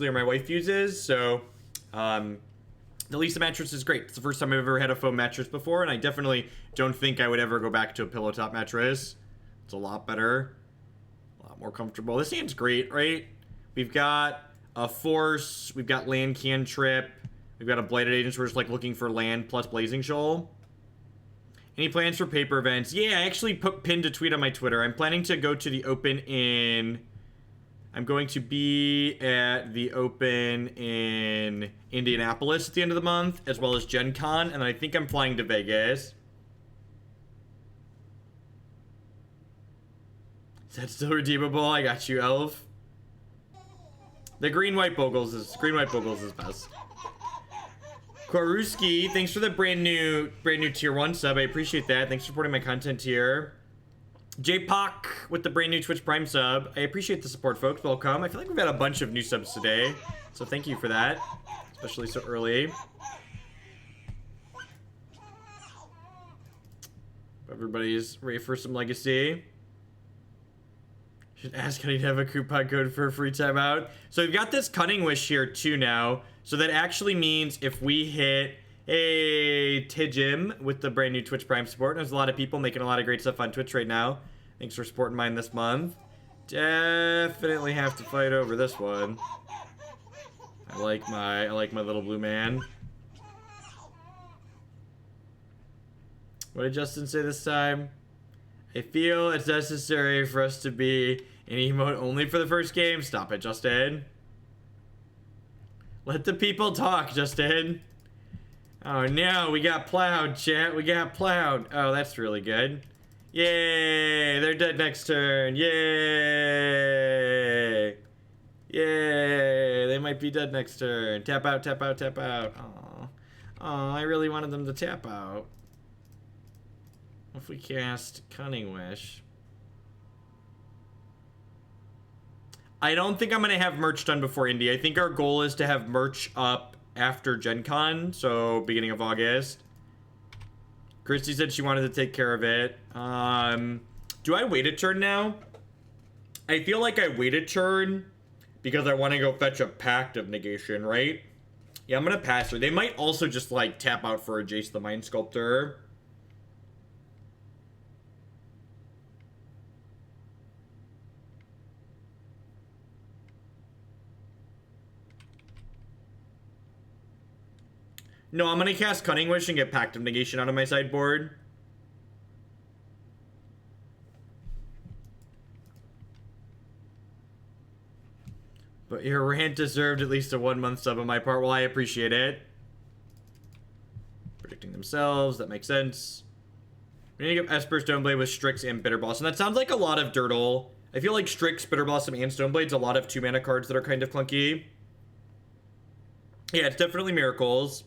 my wife uses. So the Lisa mattress is great. It's the first time I've ever had a foam mattress before, and I definitely don't think I would ever go back to a pillow top mattress. It's a lot better, a lot more comfortable. This hand's great, right? We've got a Force, we've got land cantrip, we've got a Blighted Agent, so we're just like looking for land plus Blazing Shoal. Any plans for paper events? Yeah, I actually pinned a tweet on my Twitter. I'm planning to go to the Open in... I'm going to be at the Open in Indianapolis at the end of the month, as well as Gen Con, and I think I'm flying to Vegas. Is that still redeemable? I got you, Elf. The green-white Bogles is best. Koruski, thanks for the brand new tier 1 sub. I appreciate that. Thanks for supporting my content tier. J-Pock with the brand new Twitch Prime sub. I appreciate the support, folks. Welcome. I feel like we've had a bunch of new subs today, so thank you for that, especially so early. Everybody's ready for some legacy. Should ask how you have a coupon code for a free timeout. So we've got this Cunning Wish here too now. So that actually means if we hit a Tijim with the brand new Twitch Prime support, there's a lot of people making a lot of great stuff on Twitch right now. Thanks for supporting mine this month. Definitely have to fight over this one. I like my little blue man. What did Justin say this time? I feel it's necessary for us to be an emote only for the first game. Stop it, Justin. Let the people talk, Justin. Oh no, we got plowed, chat. We got plowed. Oh, that's really good. Yay! They're dead next turn. Yay! Yay! They might be dead next turn. Tap out, tap out, tap out. Aw. Aw, I really wanted them to tap out. If we cast Cunning Wish. I don't think I'm going to have merch done before Indy. I think our goal is to have merch up after Gen Con, so beginning of August. Christy said she wanted to take care of it. Do I wait a turn now? I feel like I wait a turn because I want to go fetch a Pact of Negation, right? Yeah, I'm going to pass her. They might also just like tap out for a Jace the Mind Sculptor. No, I'm gonna cast Cunning Wish and get Pact of Negation out of my sideboard. But your rant deserved at least a 1-month sub on my part. Well, I appreciate it. Predicting themselves, that makes sense. We need to get Esper, Stoneblade with Strix and Bitter Blossom. That sounds like a lot of Dirtle. I feel like Strix, Bitter Blossom, and Stoneblade's a lot of 2-mana cards that are kind of clunky. Yeah, it's definitely Miracles.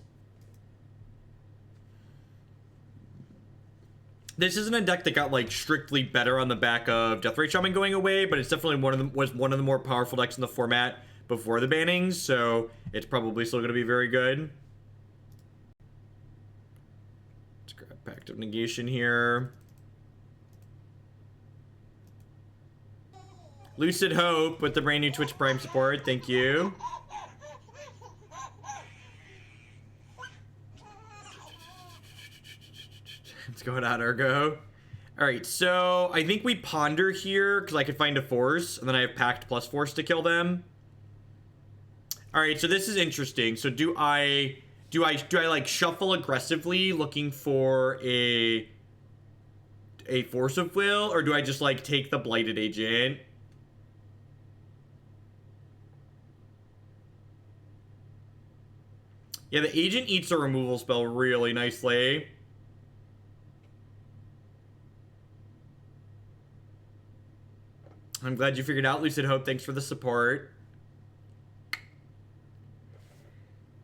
This isn't a deck that got like strictly better on the back of Deathray Shaman going away, but it's definitely one of the more powerful decks in the format before the bannings, so it's probably still going to be very good. Let's grab Pact of Negation here. Lucid Hope with the brand new Twitch Prime support. Thank you. What's going on, Ergo? Alright, so I think we ponder here because I could find a Force, and then I have Pact plus Force to kill them. Alright, so this is interesting. So do I like shuffle aggressively looking for a Force of Will, or do I just like take the Blighted Agent? Yeah, the Agent eats a removal spell really nicely. I'm glad you figured out, Lucid Hope. Thanks for the support.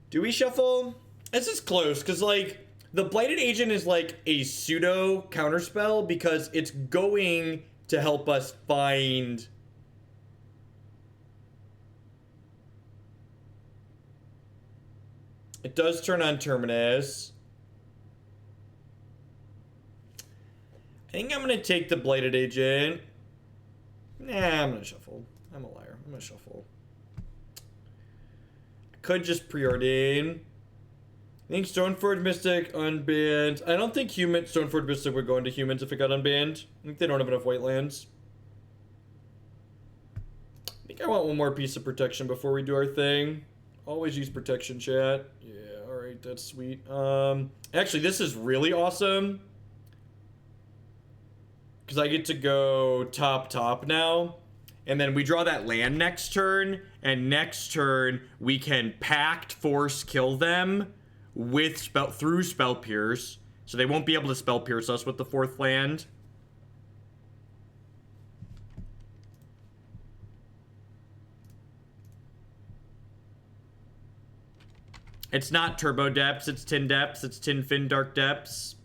Do we shuffle? This is close, because, like, the Blighted Agent is, like, a pseudo counterspell, because it's going to help us find... It does turn on Terminus. I think I'm going to take the Blighted Agent. Nah, I'm gonna shuffle. I'm a liar. I'm gonna shuffle. Could just Preordain. I think Stoneforge Mystic unbanned. I don't think Stoneforge Mystic would go into humans if it got unbanned. I think they don't have enough white lands. I think I want one more piece of protection before we do our thing. Always use protection, chat. Yeah, alright, that's sweet. Actually, this is really awesome. Because I get to go top now. And then we draw that land next turn. And next turn, we can Pact, Force, kill them with through Spell Pierce. So they won't be able to Spell Pierce us with the 4th land. It's not Turbo Depths, it's Tin Depths, it's Tin Fin Dark Depths.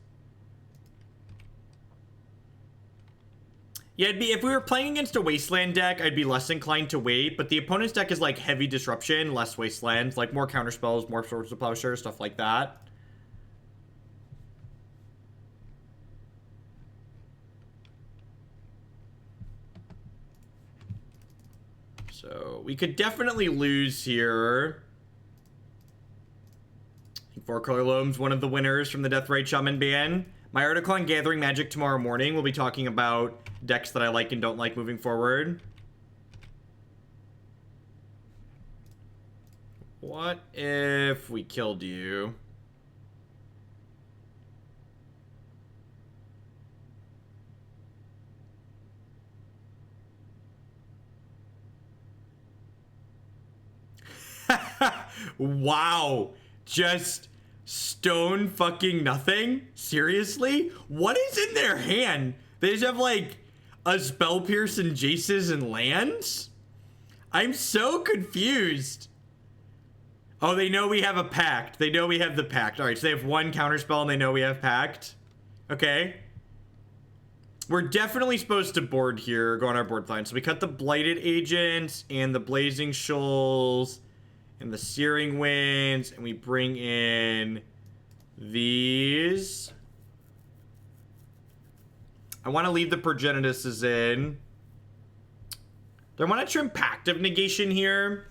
Yeah, it'd be, if we were playing against a Wasteland deck, I'd be less inclined to wait, but the opponent's deck is like heavy Disruption, less Wasteland, like more Counterspells, more Swords of Plowshare, stuff like that. So, we could definitely lose here. 4-color Loam's one of the winners from the Deathrite Shaman ban. My article on Gathering Magic tomorrow morning will be talking about decks that I like and don't like moving forward. What if we killed you? Wow. Just stone fucking nothing? Seriously? What is in their hand? They just have like a Spell Pierce and Jaces and lands? I'm so confused. Oh, they know we have a Pact. They know we have the Pact. Alright, so they have one counterspell and they know we have Pact. Okay. We're definitely supposed to board here, go on our board line. So we cut the Blighted Agent and the Blazing Shoals and the Searing Winds, and we bring in these. I want to leave the Progenituses in. Do I want to trim Pact of Negation here?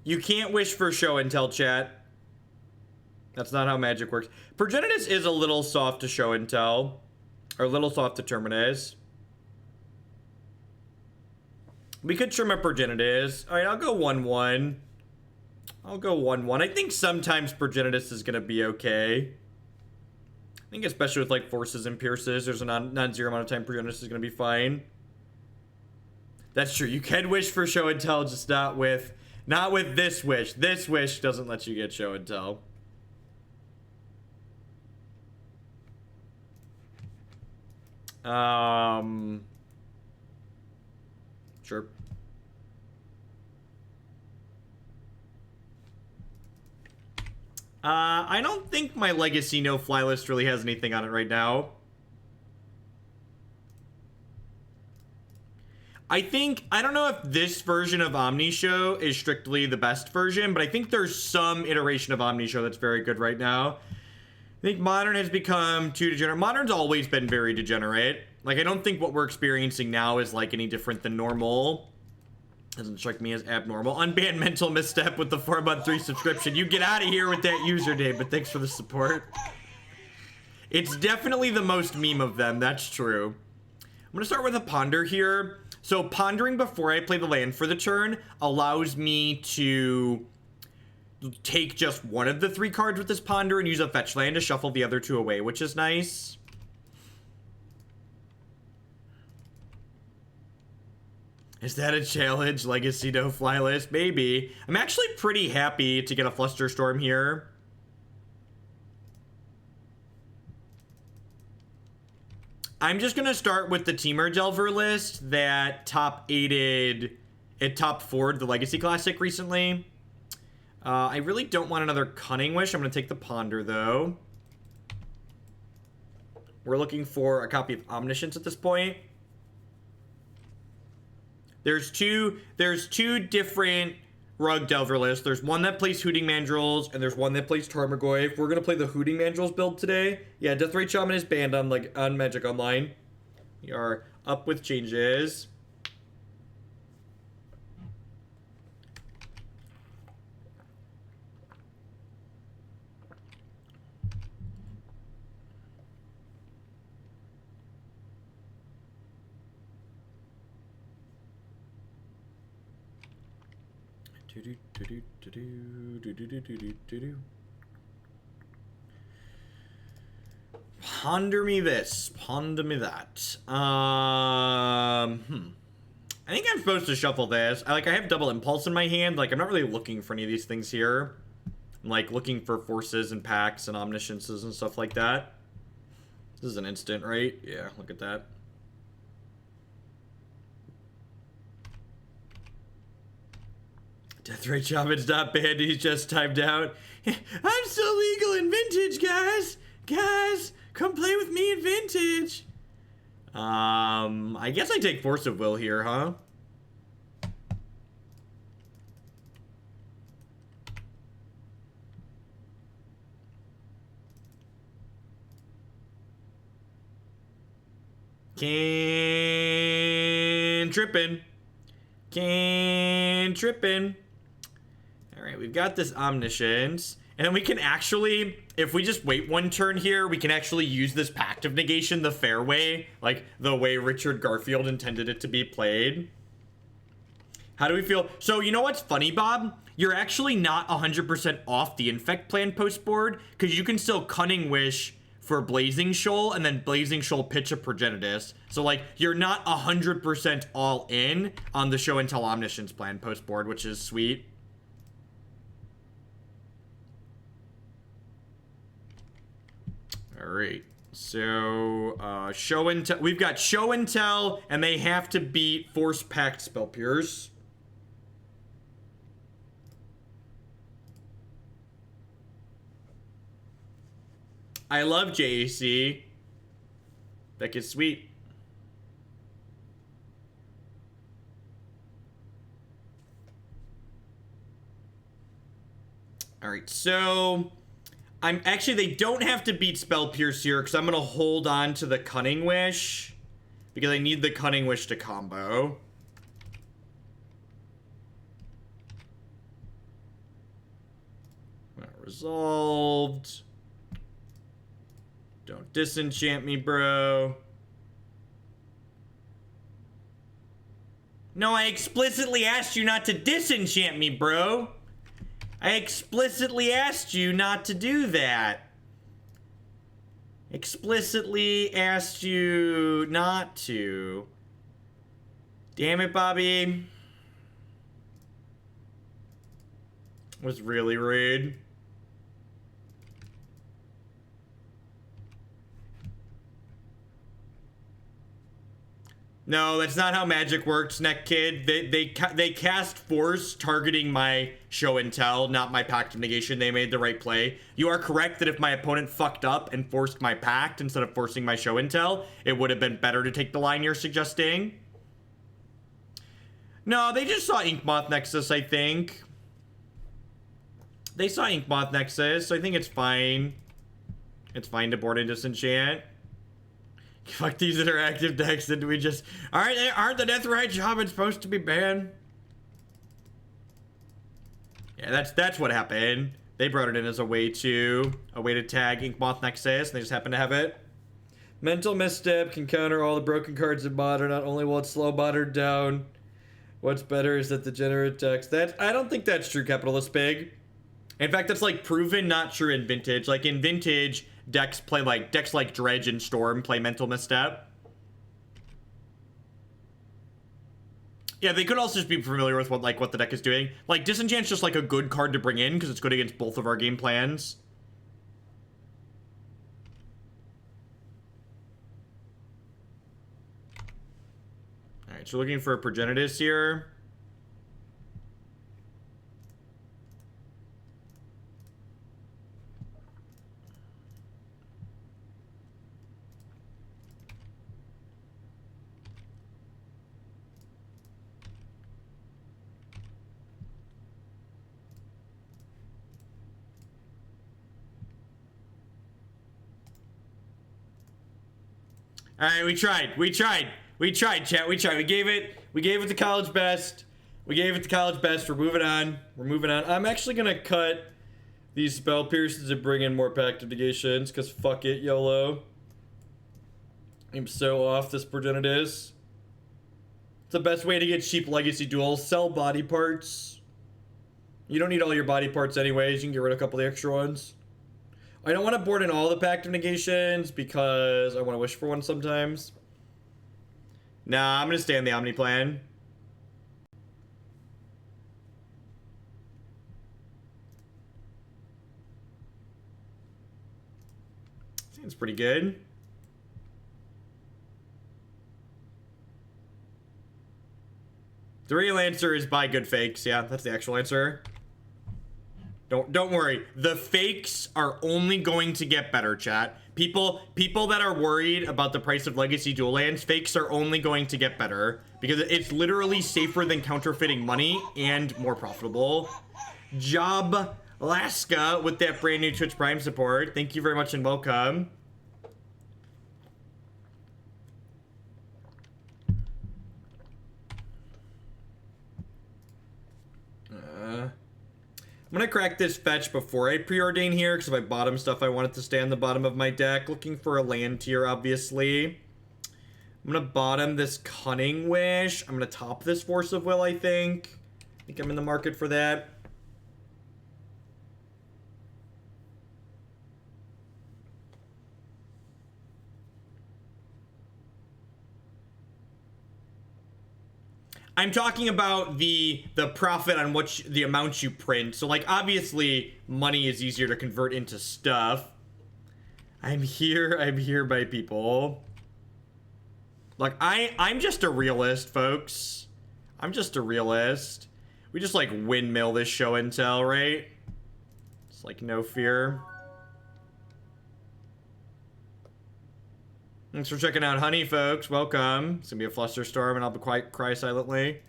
You can't wish for show and tell, chat. That's not how magic works. Progenitus is a little soft to show and tell. Or a little soft to terminus. We could trim a Progenitus. Alright, I'll go 1-1. I'll go 1-1. I think sometimes Progenitus is going to be okay. I think especially with like Forces and Pierces, there's a non-zero amount of time Progenitus is going to be fine. That's true. You can wish for show and tell, just not with this wish. This wish doesn't let you get show and tell. Sure. I don't think my Legacy no-fly list really has anything on it right now. I don't know if this version of Omnishow is strictly the best version, but I think there's some iteration of Omnishow that's very good right now. I think Modern has become too degenerate. Modern's always been very degenerate. Like, I don't think what we're experiencing now is, like, any different than normal. Doesn't strike me as abnormal. Unbanned Mental Misstep with the 4-month 3 subscription. You get out of here with that username, but thanks for the support. It's definitely the most meme of them, that's true. I'm gonna start with a Ponder here. So, pondering before I play the land for the turn allows me to take just one of the 3 cards with this Ponder and use a fetch land to shuffle the other 2 away, which is nice. Is that a challenge? Legacy no fly list? Maybe. I'm actually pretty happy to get a Flusterstorm here. I'm just going to start with the Temur Delver list that top-8'd, it top-4'd the Legacy Classic recently. I really don't want another Cunning Wish. I'm going to take the Ponder, though. We're looking for a copy of Omniscience at this point. There's two different Rug Delverless. There's one that plays Hooting Mandrills, and there's one that plays Tarmogoyf. We're gonna play the Hooting Mandrills build today. Yeah, Deathrite Shaman is banned on on Magic Online. We are up with changes. Ponder me this, ponder me that. I think I'm supposed to shuffle this. I have double impulse in my hand. I'm not really looking for any of these things here. I'm looking for forces and pacts and omnisciences and stuff like that. This is an instant, right? Yeah, look at that. Deathrite Shaman's not banned, he's just timed out. I'm still legal in Vintage, guys! Guys, come play with me in Vintage! I guess I take Force of Will here, huh? Cantrippin'. Cantrippin'. Alright, we've got this Omniscience. And then we can actually, if we just wait one turn here, we can actually use this Pact of Negation the fair way. The way Richard Garfield intended it to be played. How do we feel? So, you know what's funny, Bob? You're actually not 100% off the Infect plan post board, because you can still Cunning Wish for Blazing Shoal, and then Blazing Shoal pitch a Progenitus. So, you're not 100% all in on the Show and Tell Omniscience plan post board, which is sweet. Alright, so, Show and Tell, we've got Show and Tell, and they have to beat Force Pact Spell Pierce. I love JAC. That gets sweet. Alright, so I'm actually, they don't have to beat Spell Pierce here, because I'm gonna hold on to the Cunning Wish, because I need the Cunning Wish to combo. Not resolved. Don't disenchant me, bro. No, I explicitly asked you not to disenchant me, bro. I explicitly asked you not to do that. Explicitly asked you not to. Damn it, Bobby. Was really rude. No, that's not how Magic works, Neck Kid. They cast Force targeting my Show and Tell, not my Pact of Negation. They made the right play. You are correct that if my opponent fucked up and forced my Pact instead of forcing my Show and Tell, it would have been better to take the line you're suggesting. No, they just saw Inkmoth Nexus, I think. They saw Inkmoth Nexus, so I think it's fine. It's fine to board and disenchant. Fuck these interactive decks, and we just aren't the Deathrite Shaman supposed to be banned? Yeah, that's what happened. They brought it in as a way to tag Inkmoth Nexus, and they just happen to have it. Mental Misstep can counter all the broken cards in Modern. Not only will it slow Modern down, what's better is that the degenerate decks. I don't think that's true, Capitalist Pig. In fact, that's proven not true in Vintage. In Vintage, decks play decks like Dredge and Storm play Mental Misstep. Yeah, they could also just be familiar with what the deck is doing. Disenchant's just a good card to bring in because it's good against both of our game plans. Alright, so looking for a Progenitus here. All right, we tried, chat. We tried. We gave it the college best. We're moving on. I'm actually gonna cut these spell pierces and bring in more Pact of Negations, because fuck it, YOLO. I'm so off this Progenitus. It's the best way to get cheap legacy duels. Sell body parts. You don't need all your body parts anyways. You can get rid of a couple of the extra ones. I don't want to board in all the Pact of Negations because I want to wish for one sometimes. Nah, I'm going to stay on the Omni plan. Seems pretty good. The real answer is buy good fakes. Yeah, that's the actual answer. Don't worry. The fakes are only going to get better, chat. People that are worried about the price of legacy dual lands, fakes are only going to get better because it's literally safer than counterfeiting money and more profitable. Job Alaska with that brand new Twitch Prime support. Thank you very much and welcome. I'm gonna crack this fetch before I preordain here, because if I bottom stuff, I want it to stay on the bottom of my deck. Looking for a land tier, obviously. I'm gonna bottom this Cunning Wish. I'm gonna top this Force of Will, I think. I think I'm in the market for that. I'm talking about the profit on what the amount you print. So, like, obviously, money is easier to convert into stuff. I'm here, my people. Like, I'm just a realist, folks. I'm just a realist. We just, like, windmill this show and tell, right? It's like, no fear. Thanks for checking out Honey, folks. Welcome. It's gonna be a flusterstorm, and I'll be cry silently.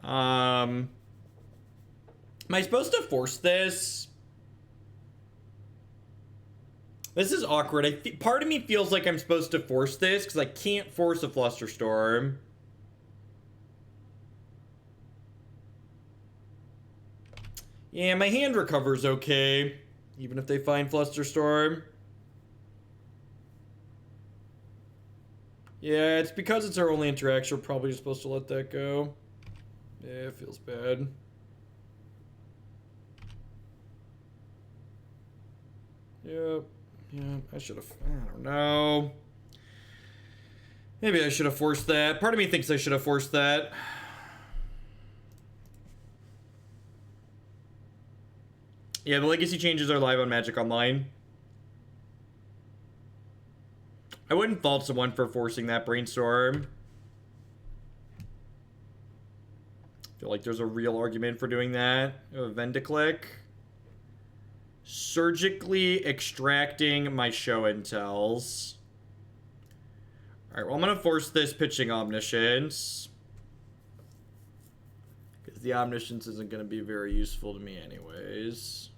Am I supposed to force this? This is awkward. Part of me feels like I'm supposed to force this, because I can't force a flusterstorm. Yeah, my hand recovers okay, even if they find flusterstorm. Yeah, it's because it's our only interaction. We're probably just supposed to let that go. Yeah, it feels bad. Yep. Yeah, I should have... I don't know. Maybe I should have forced that. Part of me thinks I should have forced that. Yeah, the legacy changes are live on Magic Online. I wouldn't fault someone for forcing that Brainstorm. I feel like there's a real argument for doing that. Vendiclick. Surgically extracting my show and tells. Alright, well, I'm going to force this pitching Omniscience. Because the Omniscience isn't going to be very useful to me anyways.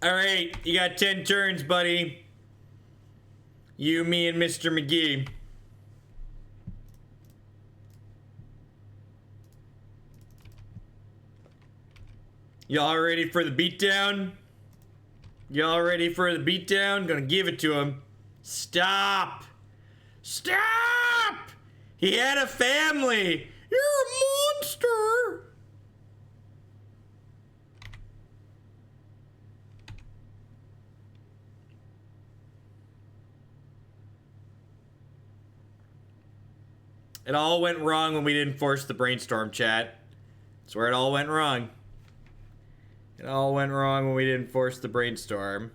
Alright, you got 10 turns, buddy. You, me, and Mr. McGee. Y'all ready for the beatdown? Y'all ready for the beatdown? Gonna give it to him. Stop! Stop! He had a family! You're a monster! It all went wrong when we didn't force the Brainstorm, chat. That's where it all went wrong. It all went wrong when we didn't force the Brainstorm.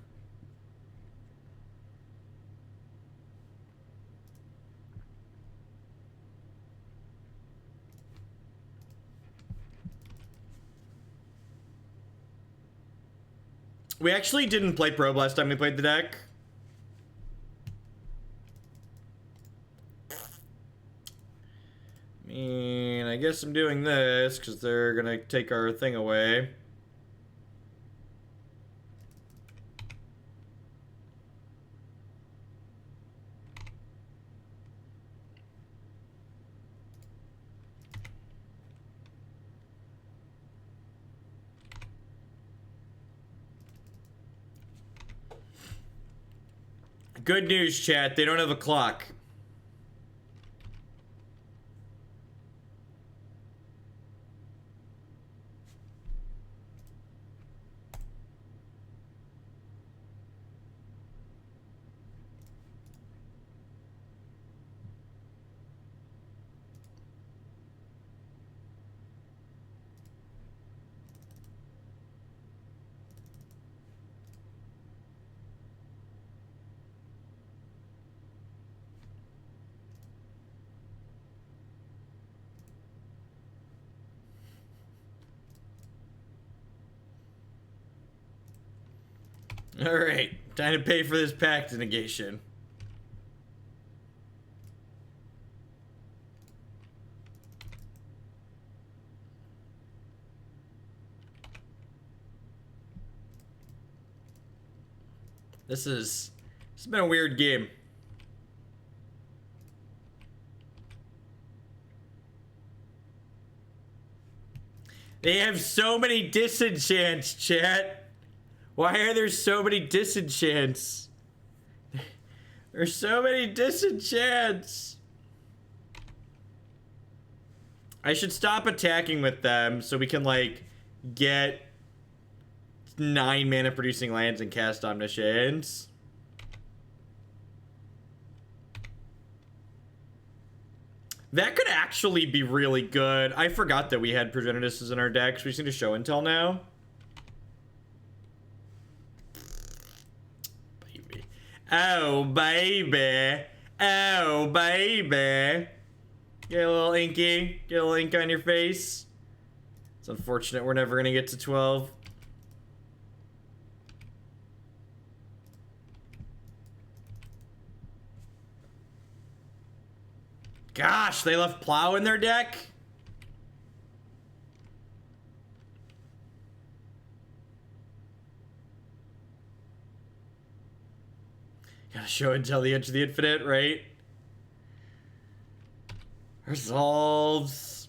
We actually didn't play Probe last time we played the deck. I mean, I guess I'm doing this because they're gonna take our thing away. Good news, chat. They don't have a clock. Alright, time to pay for this Pact of Negation. This has been a weird game. They have so many disenchants, chat. Why are there so many disenchants? There's so many disenchants. I should stop attacking with them so we can, like, get 9 mana producing lands and cast Omniscience. That could actually be really good. I forgot that we had Progenitus in our decks. We just need to show and tell now. Baby. Oh, baby. Oh, baby. Get a little inky. Get a little ink on your face. It's unfortunate we're never going to get to 12. Gosh, they left Plow in their deck? Gotta show and tell the Edge of the Infinite, right? Resolves.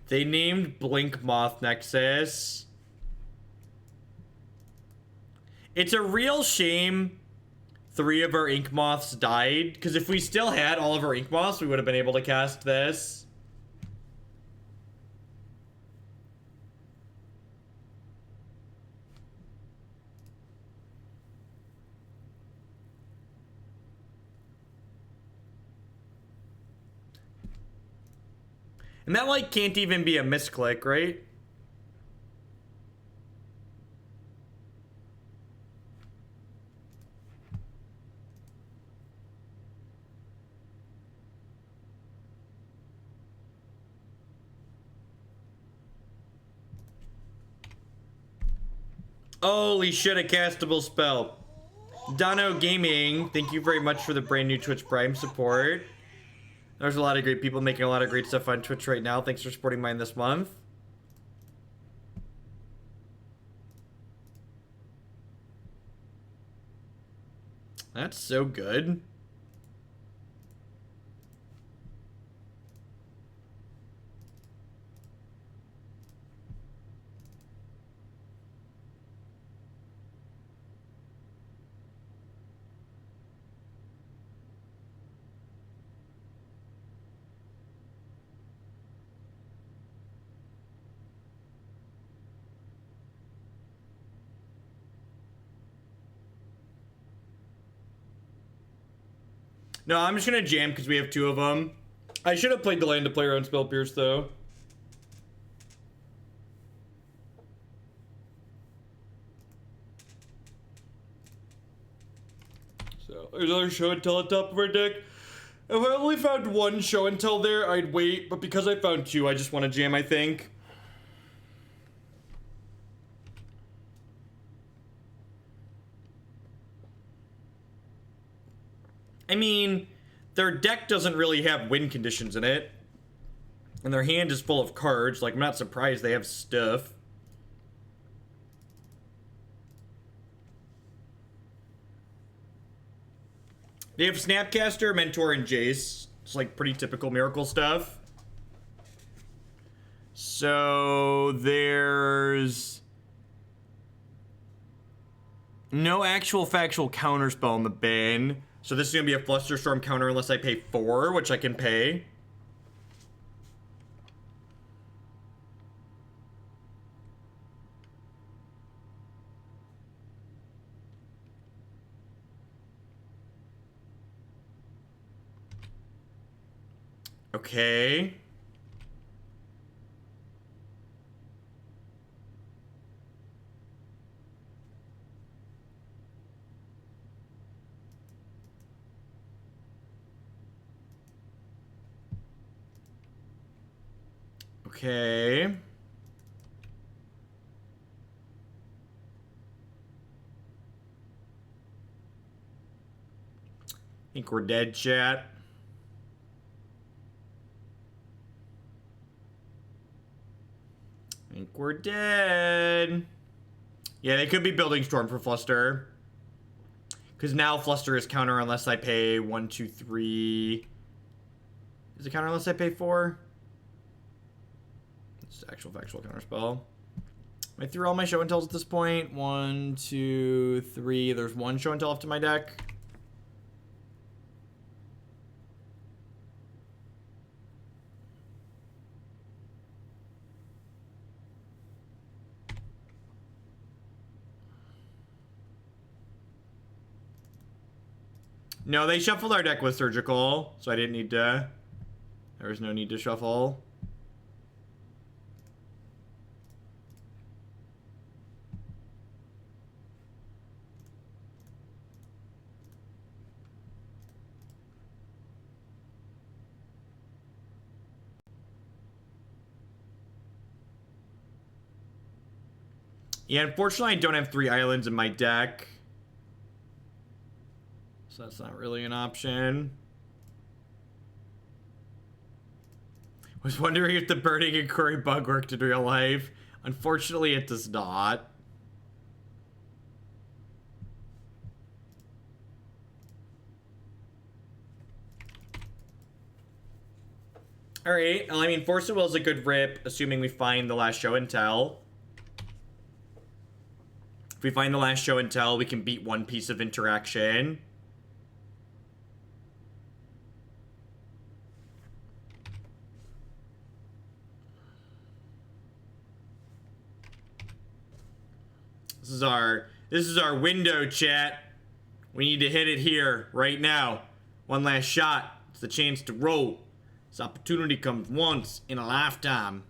They named Inkmoth Nexus. It's a real shame 3 of our Inkmoths died, because if we still had all of our Inkmoths, we would have been able to cast this. And that, like, can't even be a misclick, right? Holy shit, a castable spell. Dono Gaming, thank you very much for the brand new Twitch Prime support. There's a lot of great people making a lot of great stuff on Twitch right now. Thanks for supporting mine this month. That's so good. No, I'm just gonna jam because we have 2 of them. I should have played the land to play our own Spell Pierce, though. So, there's another show and tell at top of our deck. If I only found one show and tell there, I'd wait, but because I found two, I just want to jam, I think. I mean, their deck doesn't really have win conditions in it. And their hand is full of cards. Like, I'm not surprised they have stuff. They have Snapcaster, Mentor, and Jace. It's like pretty typical Miracle stuff. So there's no actual factual counterspell in the bin. So this is going to be a Flusterstorm counter unless I pay 4, which I can pay. Okay. Okay. I think we're dead, chat. I think we're dead. Yeah, they could be building Storm for Fluster. Because now Fluster is counter unless I pay 1, 2, 3. Is it counter unless I pay 4? It's actual factual counterspell. I threw all my show and tells at this point. 1, 2, 3. There's one show and tell left in my deck. No, they shuffled our deck with Surgical, so I didn't need to. There was no need to shuffle. Yeah, unfortunately, I don't have 3 islands in my deck. So that's not really an option. Was wondering if the burning and Curry bug worked in real life. Unfortunately, it does not. Alright, well, I mean, Force of Will is a good rip, assuming we find the last show and tell. If we find the last show and tell, we can beat one piece of interaction. This is our window, chat. We need to hit it here, right now. One last shot. It's the chance to roll. This opportunity comes once in a lifetime.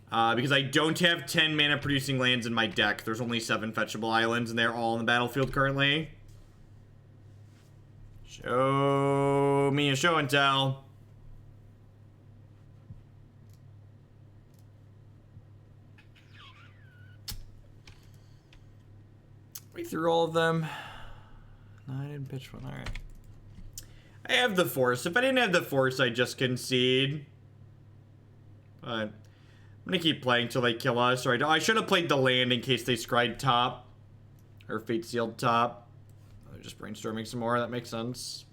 Because I don't have 10 mana producing lands in my deck. There's only 7 fetchable islands, and they're all in the battlefield currently. Show me a show and tell. We threw all of them. No, I didn't pitch one. Alright. I have the Force. If I didn't have the Force, I'd just concede. But I'm gonna keep playing till they kill us. Or I should have played the land in case they scried top. Or Fate Sealed top. They're just brainstorming some more. That makes sense.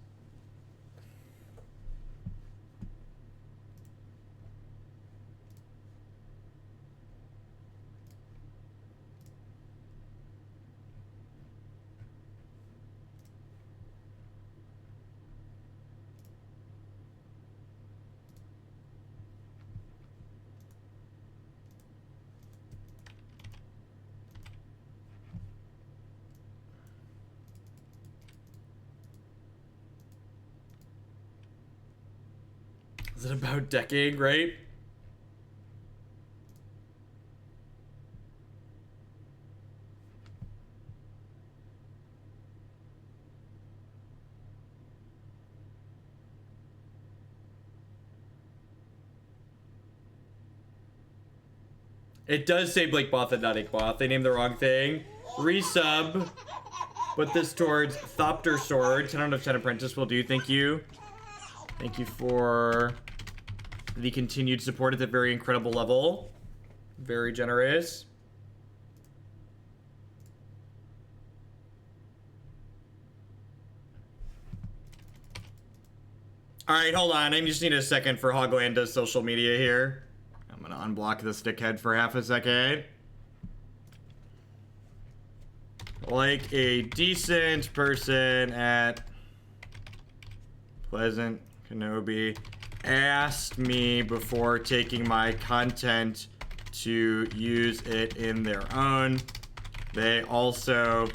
Is it about decking, right? It does say Blakeboth and not Inkmoth. They named the wrong thing. Resub. Put this towards Thopter Sword. 10 out of 10 Apprentice will do. Thank you. Thank you for the continued support at a very incredible level. Very generous. Alright, hold on. I just need a second for Hoglanda's social media here. I'm gonna unblock this dickhead for half a second. Like a decent person at Pleasant Kenobi asked me before taking my content to use it in their own. They also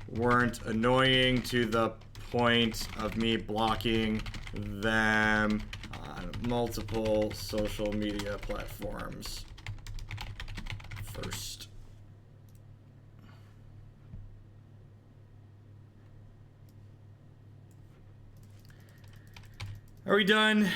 weren't annoying to the point of me blocking them on multiple social media platforms. First. Are we done?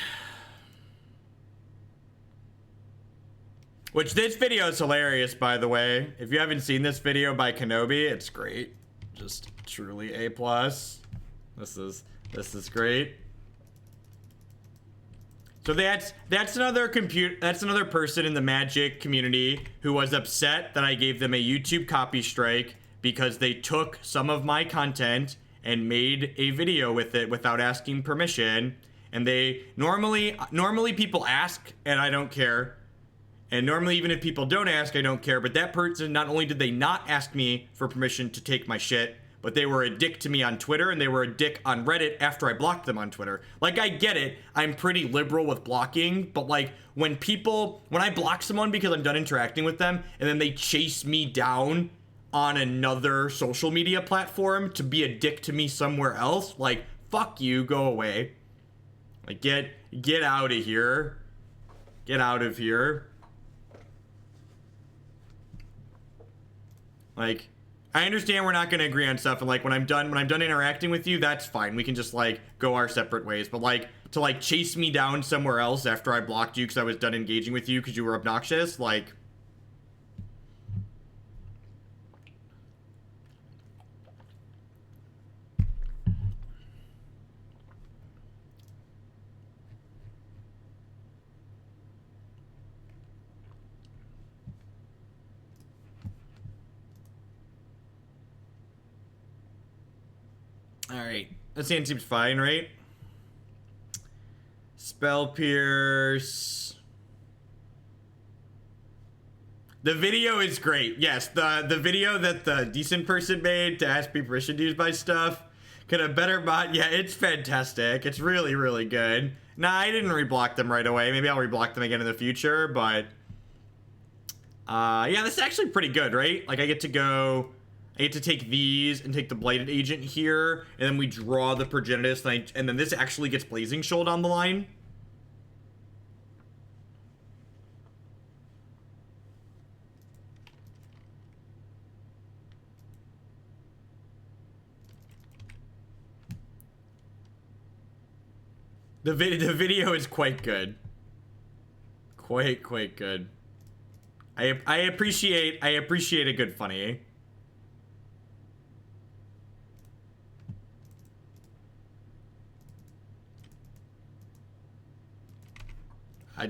Which this video is hilarious, by the way. If you haven't seen this video by Kenobi, it's great. Just truly A+. This is great. So that's another person in the Magic community who was upset that I gave them a YouTube copy strike because they took some of my content and made a video with it without asking permission. And they normally people ask and I don't care. And normally even if people don't ask, I don't care. But that person, not only did they not ask me for permission to take my shit, but they were a dick to me on Twitter, and they were a dick on Reddit after I blocked them on Twitter. Like, I get it. I'm pretty liberal with blocking, but like, when I block someone because I'm done interacting with them, and then they chase me down on another social media platform to be a dick to me somewhere else, like, fuck you, go away. Like, get out of here. Get out of here. Like, I understand we're not going to agree on stuff, and like when I'm done interacting with you, that's fine. We can just like go our separate ways. But like to like chase me down somewhere else after I blocked you because I was done engaging with you because you were obnoxious, like. Alright, that hand seems fine, right? Spell Pierce. The video is great. Yes, the video that the decent person made to ask me permission to use my stuff. Could a better bot? Yeah, it's fantastic. It's really, really good. Nah, I didn't reblock them right away. Maybe I'll reblock them again in the future, but yeah, this is actually pretty good, right? Like I get to take these and take the Blighted Agent here, and then we draw the Progenitus, and then this actually gets Blazing Shoal down the line. The video is quite good. Quite good. I appreciate a good funny.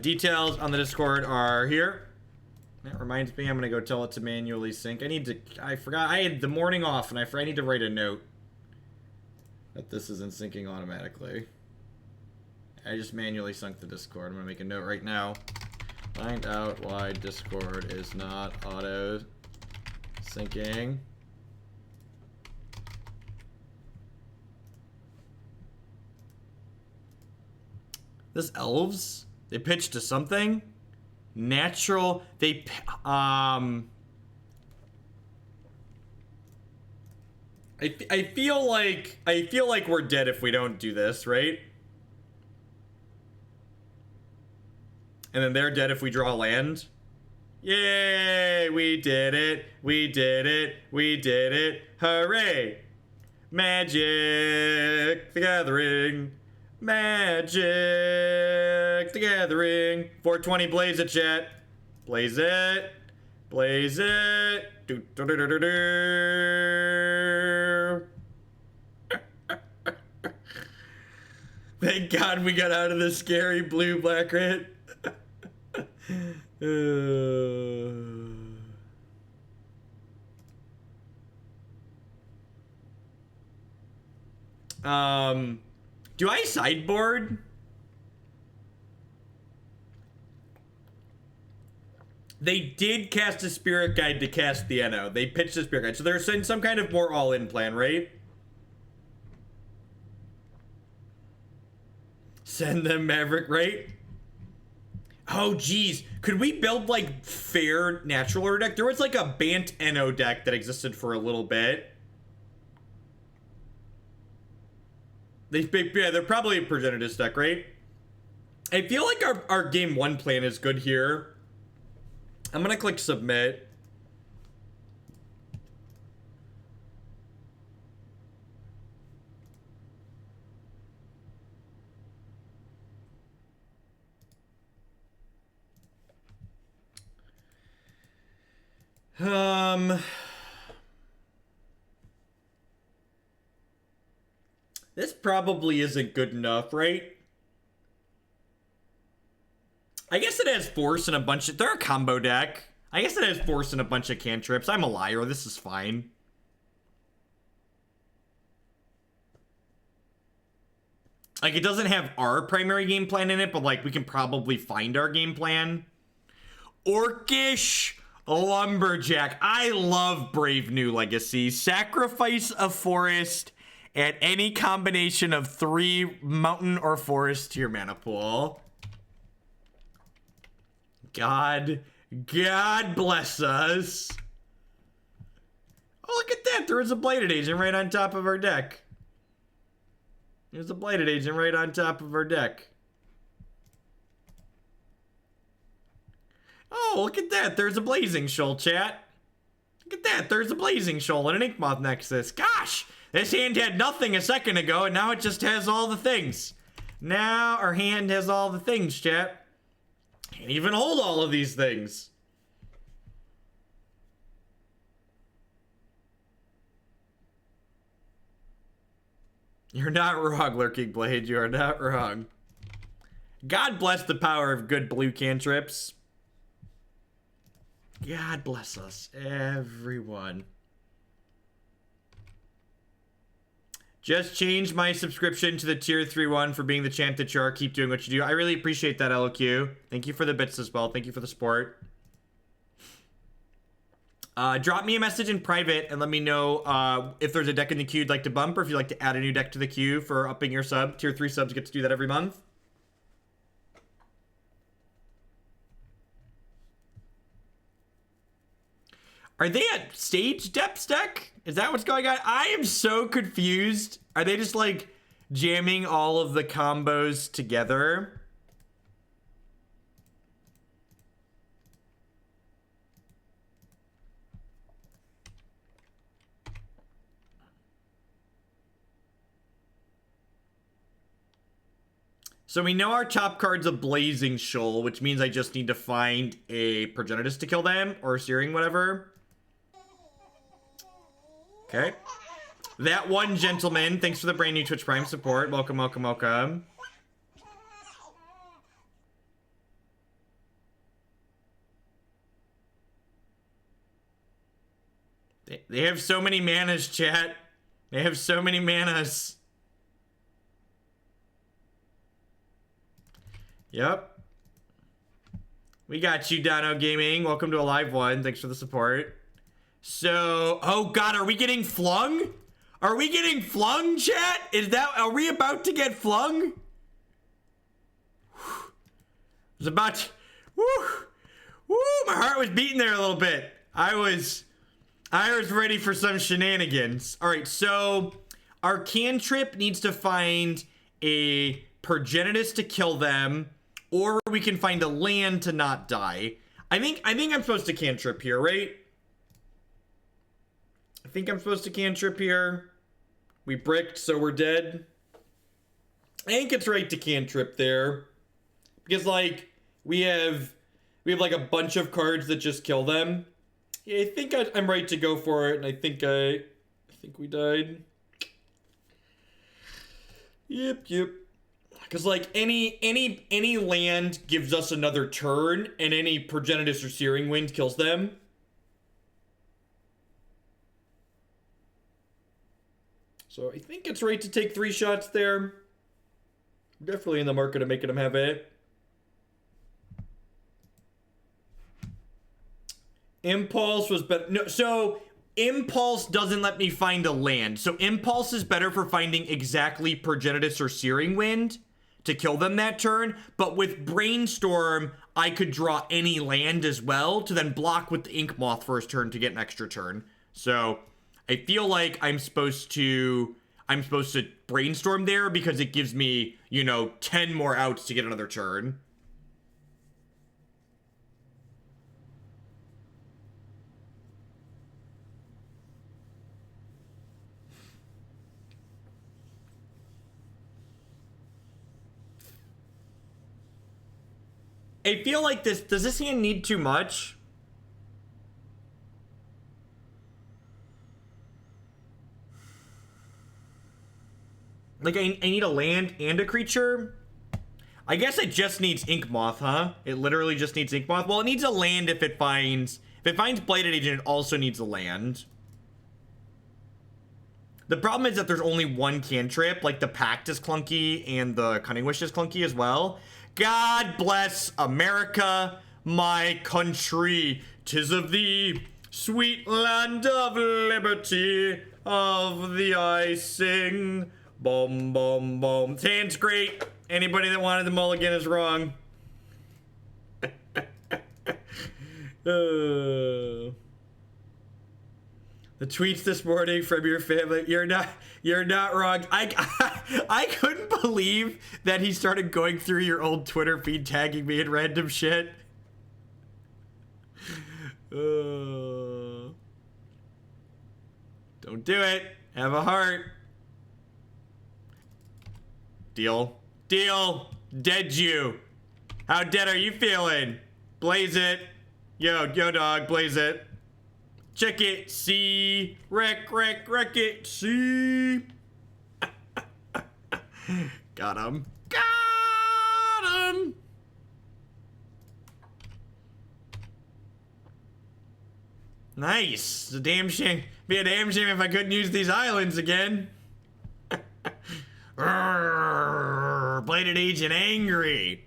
Details on the Discord are here. That reminds me, I'm gonna go tell it to manually sync. I forgot, I had the morning off, and I need to write a note that this isn't syncing automatically. I just manually sunk the Discord. I'm gonna make a note right now. Find out why Discord is not auto syncing. This elves? They pitched to something? Natural, I feel like we're dead if we don't do this, right? And then they're dead if we draw land. Yay! We did it! We did it! We did it! Hooray! Magic the Gathering! Magic the Gathering. 420, blaze it, chat. Blaze it. Blaze it. Do, do, do, do, do, do. Thank God we got out of the scary blue-black red. Do I sideboard? They did cast a Spirit Guide to cast the NO. They pitched a Spirit Guide. So they're in some kind of more all-in plan, right? Send them Maverick, right? Oh, geez. Could we build, like, fair natural order deck? There was, like, a Bant NO deck that existed for a little bit. Yeah, they're probably a Progenitus deck, right? I feel like our game one plan is good here. I'm gonna click submit. This probably isn't good enough, right? I guess it has force and a bunch of... They're a combo deck. I guess it has force and a bunch of cantrips. I'm a liar. This is fine. Like, it doesn't have our primary game plan in it, but, like, we can probably find our game plan. Orcish Lumberjack. I love Brave New Legacy. Sacrifice a forest at any combination of 3 mountain or forest to your mana pool. God bless us. Oh, look at that. There is a Blighted Agent right on top of our deck. There's a Blighted Agent right on top of our deck. Oh, look at that. There's a Blazing Shoal, chat. Look at that. There's a Blazing Shoal and an Inkmoth Nexus. Gosh, this hand had nothing a second ago, and now it just has all the things. Now our hand has all the things, chat. Can't even hold all of these things. You're not wrong, Lurking Blade. You are not wrong. God bless the power of good blue cantrips. God bless us, everyone. Just changed my subscription to the tier 3-1 for being the champ that you are. Keep doing what you do. I really appreciate that, LQ. Thank you for the bits as well. Thank you for the support. Drop me a message in private and let me know if there's a deck in the queue you'd like to bump, or if you'd like to add a new deck to the queue for upping your sub. Tier 3 subs get to do that every month. Are they at stage depths deck? Is that what's going on? I am so confused. Are they just like jamming all of the combos together? So we know our top card's a Blazing Shoal, which means I just need to find a Progenitus to kill them, or Searing whatever. Okay. That one gentleman, thanks for the brand new Twitch Prime support. Welcome, welcome, welcome. They have so many manas, chat. They have so many manas. Yep. We got you, Dono Gaming. Welcome to a live one. Thanks for the support. So, oh god, are we getting flung? Are we getting flung, chat? Are we about to get flung? Was about to, woo, my heart was beating there a little bit. I was ready for some shenanigans. All right, so our cantrip needs to find a Progenitus to kill them, or we can find a land to not die. I think I'm supposed to cantrip here, right? I think I'm supposed to cantrip here. We bricked, so we're dead. I think it's right to cantrip there. Because, like, we have like a bunch of cards that just kill them. Yeah, I think I'm right to go for it, and I think we died. Yep. Because, like, any land gives us another turn, and any Progenitus or Searing Wind kills them. So I think it's right to take 3 shots there. Definitely in the market of making them have it. Impulse was better. No, so Impulse doesn't let me find a land. So Impulse is better for finding exactly Progenitus or Searing Wind to kill them that turn. But with Brainstorm, I could draw any land as well to then block with the Inkmoth first turn to get an extra turn. So I feel like I'm supposed to Brainstorm there because it gives me, you know, 10 more outs to get another turn. I feel like does this hand need too much? Like, I need a land and a creature? I guess it just needs Inkmoth, huh? It literally just needs Inkmoth. Well, it needs a land if it finds Blighted Agent, it also needs a land. The problem is that there's only one cantrip. Like, the Pact is clunky and the Cunning Wish is clunky as well. God bless America, my country. 'Tis of thee, sweet land of liberty, of thee I sing. Boom, boom, boom. Hand's great. Anybody that wanted the mulligan is wrong. The tweets this morning from your family. You're not wrong. I couldn't believe that he started going through your old Twitter feed, tagging me in random shit. Don't do it. Have a heart. Deal. Dead you. How dead are you feeling? Blaze it. Yo dog, blaze it. Check it, see. Wreck it, see. Got him. Nice. It's a damn shame. Be a damn shame if I couldn't use these islands again. Blighted Agent angry.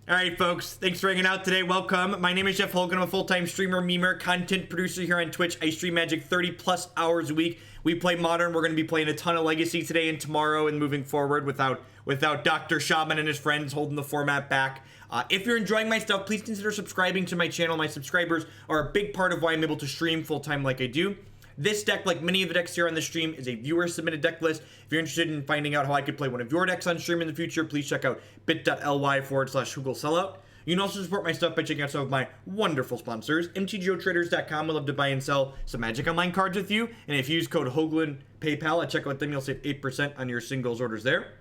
Alright, folks, thanks for hanging out today. Welcome. My name is Jeff Hogan. I'm a full-time streamer, memer, content producer here on Twitch. I stream Magic 30 plus hours a week. We play Modern. We're going to be playing a ton of Legacy today and tomorrow and moving forward without Dr. Shaman and his friends holding the format back. If you're enjoying my stuff, please consider subscribing to my channel. My subscribers are a big part of why I'm able to stream full-time like I do. This deck, like many of the decks here on the stream, is a viewer-submitted deck list. If you're interested in finding out how I could play one of your decks on stream in the future, please check out bit.ly/HugelSellout. You can also support my stuff by checking out some of my wonderful sponsors. MTGOtraders.com will love to buy and sell some Magic Online cards with you. And if you use code Hoagland PayPal at checkout, then you'll save 8% on your singles orders there.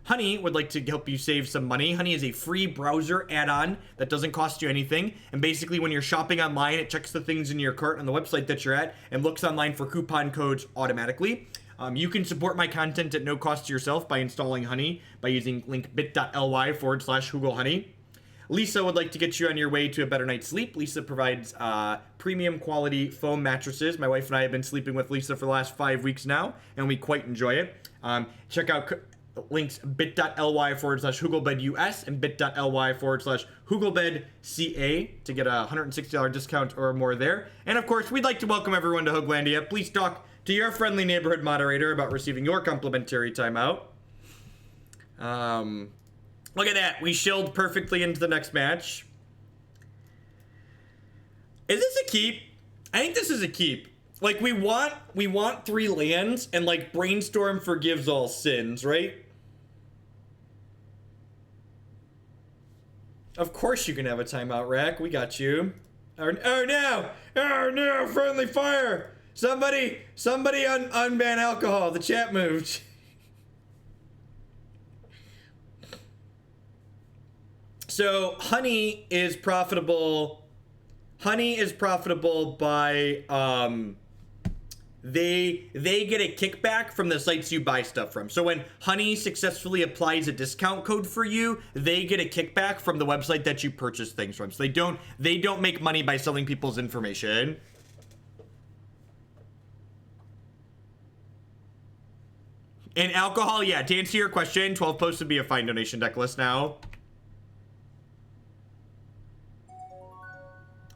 Honey would like to help you save some money. Honey is a free browser add-on that doesn't cost you anything. And basically, when you're shopping online, it checks the things in your cart on the website that you're at and looks online for coupon codes automatically. You can support my content at no cost to yourself by installing Honey by using link bit.ly/HugelHoney. Lisa would like to get you on your way to a better night's sleep. Lisa provides premium quality foam mattresses. My wife and I have been sleeping with Lisa for the last 5 weeks now, and we quite enjoy it. Check out links bit.ly/HugelBedUS and bit.ly/HugelBedCA to get a $160 discount or more there. And of course, we'd like to welcome everyone to Hoaglandia. Please talk to your friendly neighborhood moderator about receiving your complimentary timeout. Look at that. We shilled perfectly into the next match. Is this a keep? I think this is a keep. Like, we want 3 lands, and, like, Brainstorm forgives all sins, right? Of course you can have a timeout, Rack. We got you. Oh no! Oh no! Friendly fire! Somebody unban alcohol. The chat moved. So honey is profitable. Honey is profitable by they get a kickback from the sites you buy stuff from. So when Honey successfully applies a discount code for you, they get a kickback from the website that you purchase things from. So they don't make money by selling people's information. And alcohol, yeah, to answer your question, 12 posts would be a fine donation deck list now.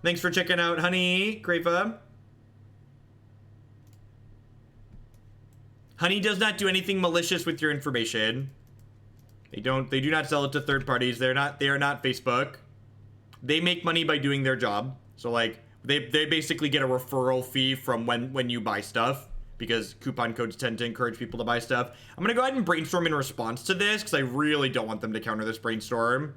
Thanks for checking out Honey, Grava. Honey does not do anything malicious with your information. They do not sell it to third parties. They are not Facebook. They make money by doing their job. So like they basically get a referral fee from when you buy stuff, because coupon codes tend to encourage people to buy stuff. I'm gonna go ahead and brainstorm in response to this because I really don't want them to counter this brainstorm.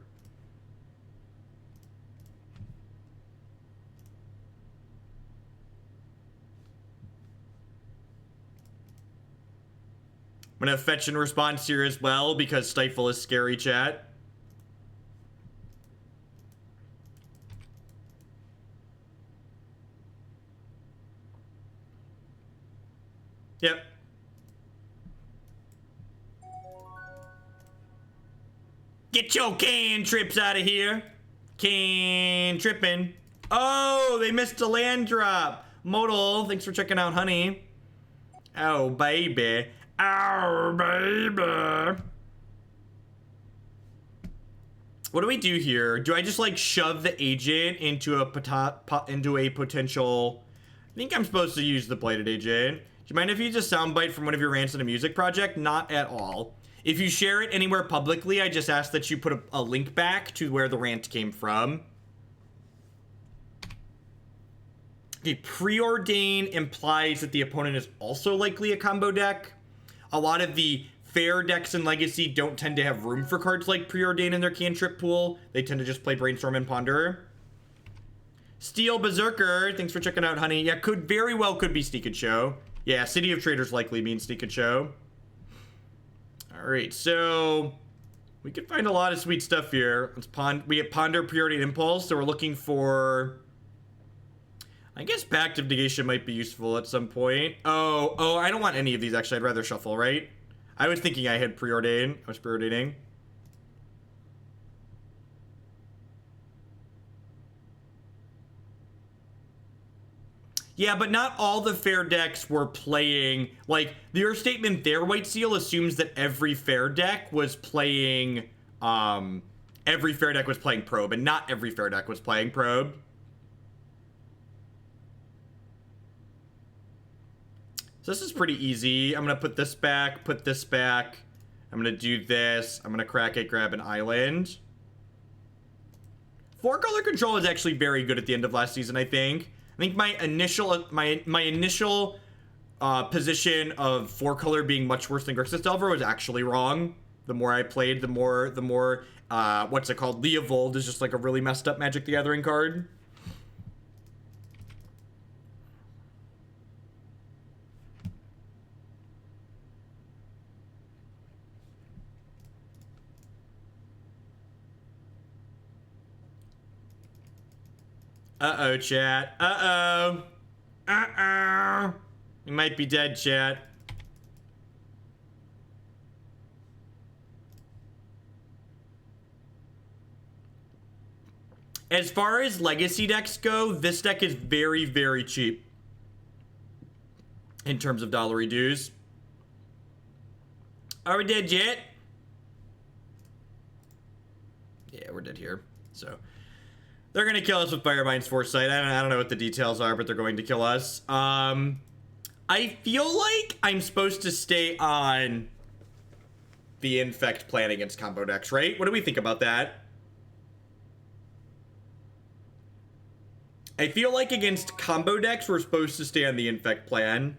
I'm gonna fetch and response here as well because Stifle is scary, chat. Yep. Get your cantrips out of here. Cantripping. Oh, they missed a land drop. Modal, thanks for checking out Honey. Oh, baby. Oh, baby. What do we do here? Do I just like shove the agent into a potential? I think I'm supposed to use the Blighted Agent. Do you mind if you use a soundbite from one of your rants in a music project? Not at all. If you share it anywhere publicly, I just ask that you put a link back to where the rant came from. The Preordain implies that the opponent is also likely a combo deck. A lot of the fair decks in Legacy don't tend to have room for cards like Preordain in their cantrip pool. They tend to just play Brainstorm and Ponder. Steel Berserker, thanks for checking out Honey. Yeah, could be Sneak and Show. Yeah, City of Traders likely means Sneak and Show. Alright, so we can find a lot of sweet stuff here. We have Ponder, Preordain, Impulse, so we're looking for... I guess Pact of Negation might be useful at some point. Oh, I don't want any of these, actually. I'd rather shuffle, right? I was thinking I had Preordain. I was Preordaining. Yeah, but not all the fair decks were playing... Like, your statement there, White Seal, assumes that every fair deck was playing... every fair deck was playing Probe, and not every fair deck was playing Probe. So this is pretty easy. I'm going to put this back, I'm going to do this. I'm going to crack it, grab an island. 4-color control is actually very good at the end of last season, I think. I think my initial position of 4-color being much worse than Grixis Delver was actually wrong. The more I played, the more what's it called? Leovold is just like a really messed up Magic the Gathering card. Uh-oh, chat. Uh-oh. Uh-oh. You might be dead, chat. As far as Legacy decks go, this deck is very, very cheap in terms of dollary dues. Are we dead yet? Yeah, we're dead here. So... they're going to kill us with Firemind's Foresight. I don't know what the details are, but they're going to kill us. I feel like I'm supposed to stay on the Infect plan against combo decks, right? What do we think about that? I feel like against combo decks, we're supposed to stay on the Infect plan.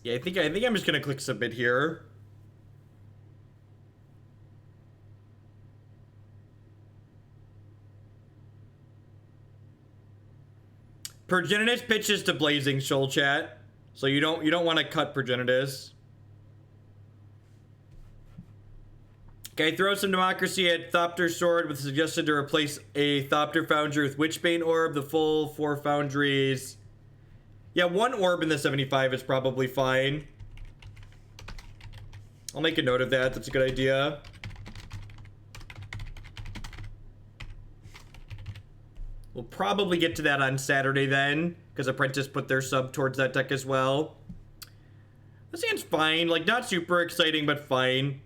Yeah, I think I'm just gonna click submit here. Progenitus pitches to Blazing Shoal, chat. So you don't want to cut Progenitus. Okay, throw some democracy at Thopter Sword with suggestion to replace a Thopter Foundry with Witchbane Orb, the full 4 Foundries. Yeah, 1 orb in the 75 is probably fine. I'll make a note of that. That's a good idea. We'll probably get to that on Saturday then, because Apprentice put their sub towards that deck as well. This hand's fine. Like, not super exciting, but fine.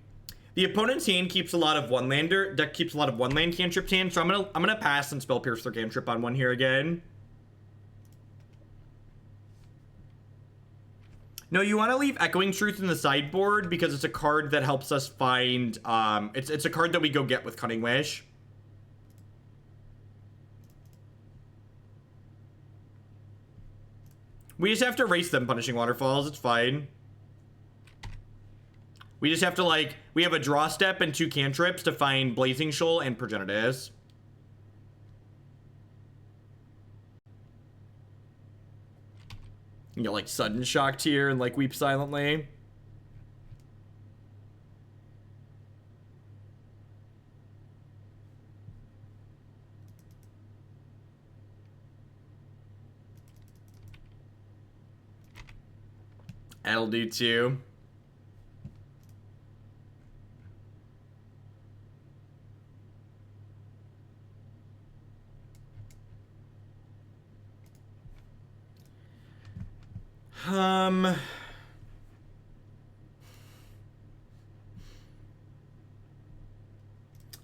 The opponent's hand keeps a lot of one-lander. Deck keeps a lot of one-land cantrip hand, so I'm gonna pass and spell Pierce their cantrip on one here again. No, you want to leave Echoing Truth in the sideboard because it's a card that helps us find. It's a card that we go get with Cunning Wish. We just have to erase them, Punishing Waterfalls. It's fine. We just have to, like, we have a draw step and 2 cantrips to find Blazing Shoal and Progenitus. You get, like, Sudden Shocked here and, like, Weep Silently. That'll do too.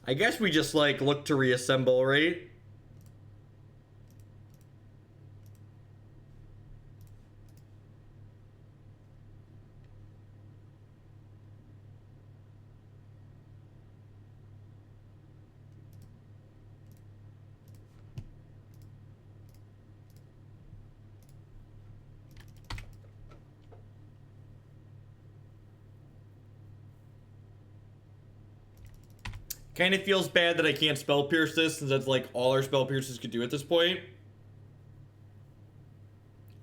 I guess we just, like, look to reassemble, right? Kind of feels bad that I can't spell pierce this, since that's like all our spell pierces could do at this point.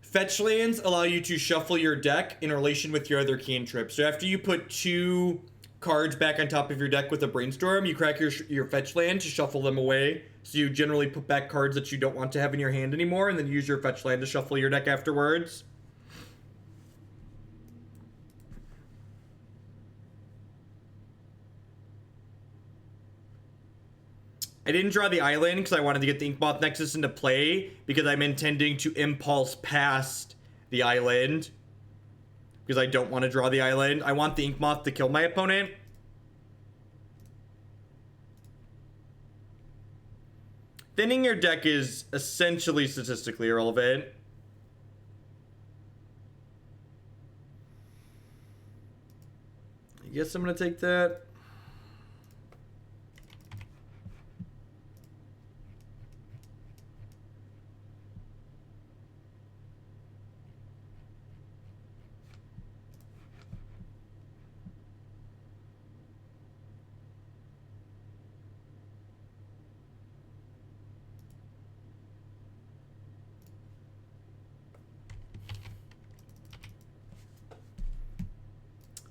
Fetch lands allow you to shuffle your deck in relation with your other cantrips. So after you put 2 cards back on top of your deck with a Brainstorm, you crack your fetch land to shuffle them away. So you generally put back cards that you don't want to have in your hand anymore, and then use your fetch land to shuffle your deck afterwards. I didn't draw the island because I wanted to get the Inkmoth Nexus into play, because I'm intending to impulse past the island. Because I don't want to draw the island. I want the Inkmoth to kill my opponent. Thinning your deck is essentially statistically irrelevant. I guess I'm going to take that.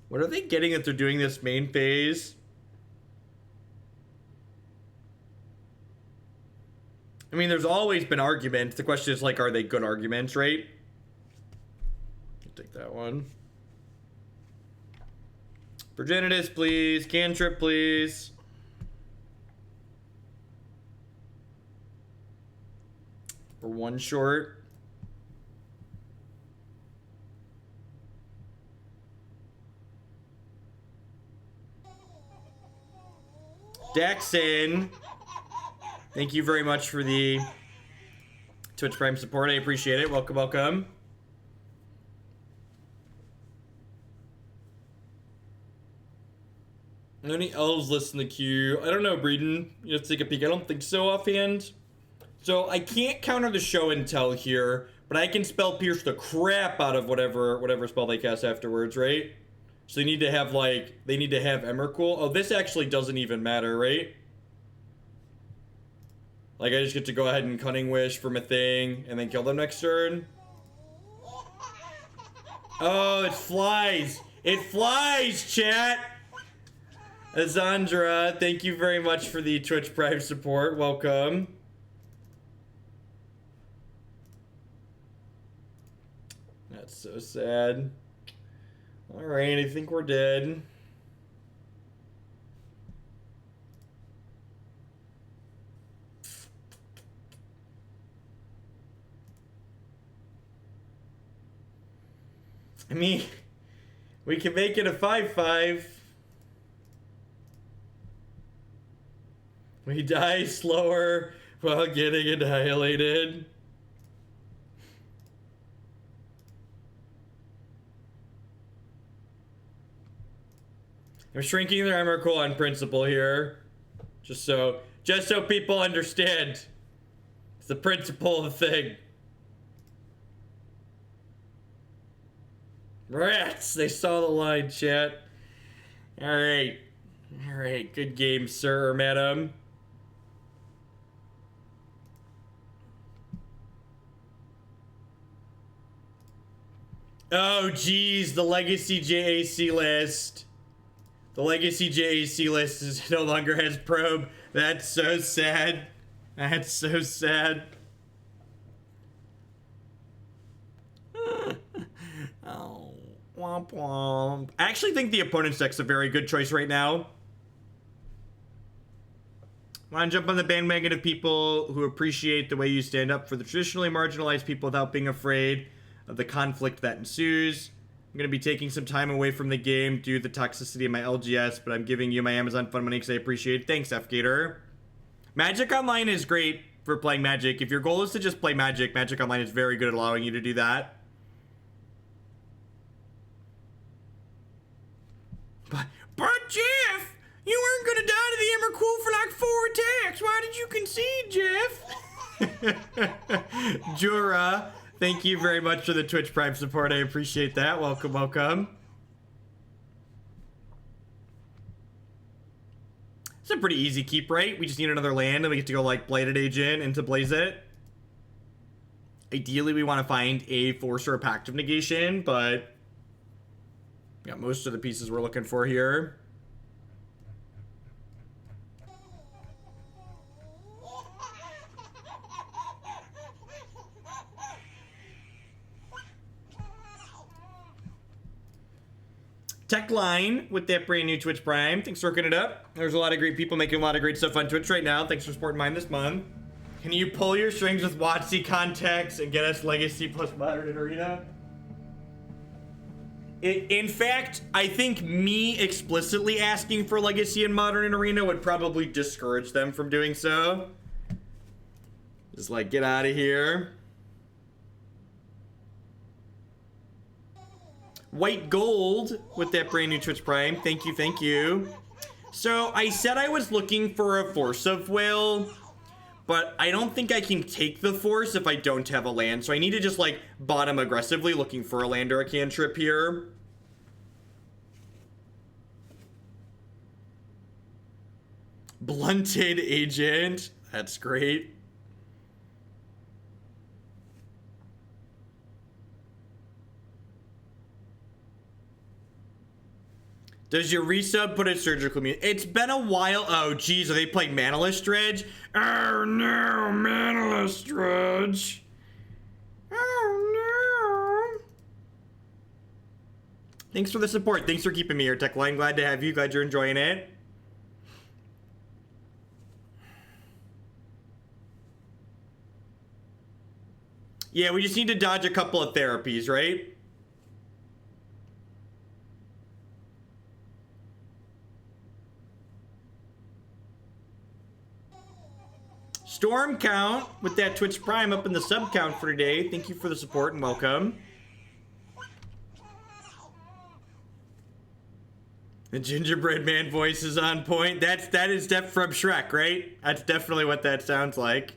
What are they getting that they're doing this main phase? I mean, there's always been arguments. The question is, like, are they good arguments, right? I'll take that one. Progenitus, please. Cantrip, please. We're 1 short. Daxon, thank you very much for the Twitch Prime support. I appreciate it. Welcome, welcome. Any elves list in the queue? I don't know, Breeden. You have to take a peek. I don't think so offhand. So I can't counter the show and tell here, But I can spell pierce the crap out of whatever spell they cast afterwards, right? So they need to have, like, they need to have Emrakul. Oh, this actually doesn't even matter, right? Like, I just get to go ahead and Cunning Wish from a thing and then kill them next turn. Oh, it flies. It flies, chat. Azandra, thank you very much for the Twitch Prime support. Welcome. That's so sad. Alright, I think we're dead. I mean, we can make it a 5-5. We die slower while getting annihilated. I'm shrinking their Emrakul on principle here. Just so people understand. It's the principle of the thing. Rats! They saw the line, chat. Alright. Alright, good game, sir or madam. Oh, geez, the Legacy JAC list. The Legacy JAC list is no longer has probe. That's so sad. That's so sad. Oh, womp womp. I actually think the opponent's deck's a very good choice right now. Want to jump on the bandwagon of people who appreciate the way you stand up for the traditionally marginalized people without being afraid of the conflict that ensues. I'm going to be taking some time away from the game due to the toxicity of my LGS, but I'm giving you my Amazon Fund money because I appreciate it. Thanks, F-Gator. Magic Online is great for playing Magic. If your goal is to just play Magic, Magic Online is very good at allowing you to do that. But Jeff, you weren't going to die to the Emrakul for like 4 attacks. Why did you concede, Jeff? Jura. Thank you very much for the Twitch Prime support. I appreciate that. Welcome, welcome. It's a pretty easy keep, right? We just need another land and we get to go like Blighted Agent into Blaze it. Ideally, we want to find a Force or a Pact of Negation, but we got most of the pieces we're looking for here. Tech Line with that brand new Twitch Prime. Thanks for hooking it up. There's a lot of great people making a lot of great stuff on Twitch right now. Thanks for supporting mine this month. Can you pull your strings with WotC contacts and get us Legacy plus Modern and Arena? In fact, I think me explicitly asking for Legacy and Modern and Arena would probably discourage them from doing so. Just like, get out of here. White Gold with that brand new Twitch Prime. Thank you, thank you. So I said I was looking for a Force of Will, but I don't think I can take the Force if I don't have a land. So I need to just like bottom aggressively looking for a land or a cantrip here. Blunted Agent. That's great. Does your resub put a surgical mute? It's been a while. Oh, geez, are they playing Manaless Dredge? Oh, no, Manaless Dredge. Oh, no. Thanks for the support. Thanks for keeping me here, Tech Line. Glad to have you. Glad you're enjoying it. Yeah, we just need to dodge a couple of therapies, right? Storm Count with that Twitch Prime up in the sub count for today. Thank you for the support and welcome. The gingerbread man voice is on point. That is from Shrek, right? That's definitely what that sounds like.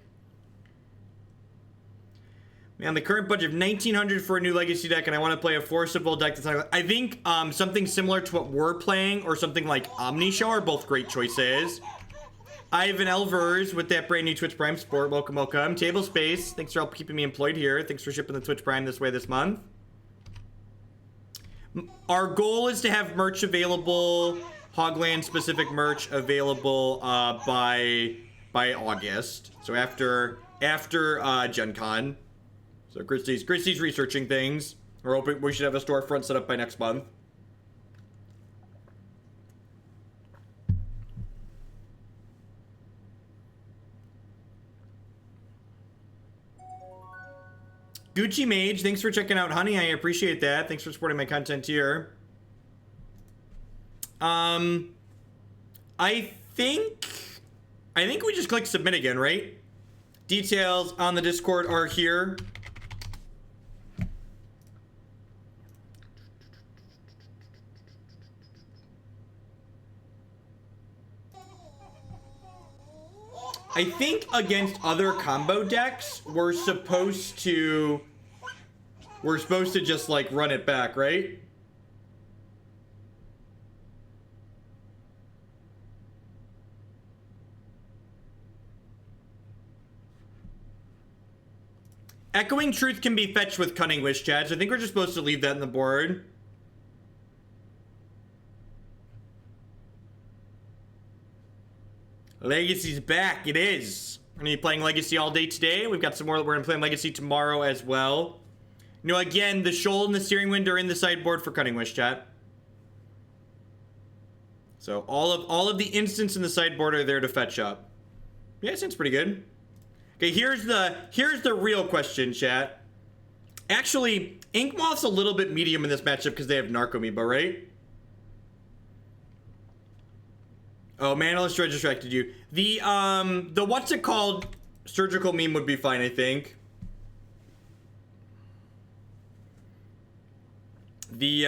Man, the current budget of 1900 for a new Legacy deck, and I want to play a Forcible deck that's not... I think something similar to what we're playing, or something like Omniscience are both great choices. Ivan Elvers with that brand new Twitch Prime support. Welcome, welcome. Table Space, thanks for help keeping me employed here. Thanks for shipping the Twitch Prime this way this month. Our goal is to have merch available, Hogland specific merch available by August. So after Gen Con. So Christy's researching things. We're hoping we should have a storefront set up by next month. Gucci Mage, thanks for checking out Honey. I appreciate that. Thanks for supporting my content here. I think we just click submit again, right? Details on the Discord are here. I think against other combo decks, we're supposed to just like run it back, right? Echoing Truth can be fetched with Cunning Wish, chat. So I think we're just supposed to leave that in the board. Legacy's back. It is. We're gonna be playing Legacy all day today. We've got some more that we're gonna play Legacy tomorrow as well. You know, again, the Shoal and the Searing Wind are in the sideboard for Cunning Wish, chat. So all of the instants in the sideboard are there to fetch up. Yeah, it seems pretty good. Okay, here's the real question, chat. Actually, Inkmoth's a little bit medium in this matchup because they have Narcomoeba, right? Oh, Manaless Dredge distracted you. The what's it called? Surgical meme would be fine, I think. The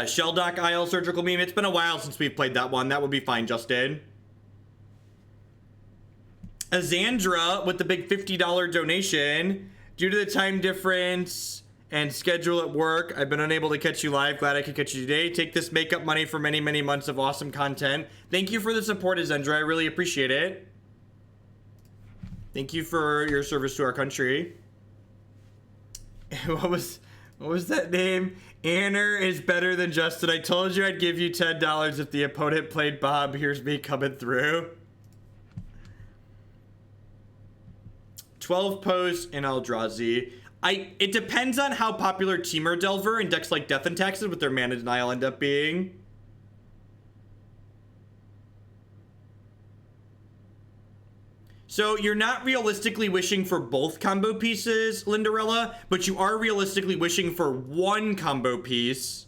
Shelldock Isle surgical meme. It's been a while since we've played that one. That would be fine, Justin. Azandra with the big $50 donation. Due to the time difference and schedule at work, I've been unable to catch you live. Glad I could catch you today. Take this makeup money for many, many months of awesome content. Thank you for the support, Azandra. I really appreciate it. Thank you for your service to our country. What was that name? Anner is better than Justin. I told you I'd give you $10 if the opponent played Bob. Here's me coming through. 12 posts in Eldrazi. It depends on how popular Temur Delver and decks like Death and Taxes with their mana denial end up being. So you're not realistically wishing for both combo pieces, Lindarella, but you are realistically wishing for one combo piece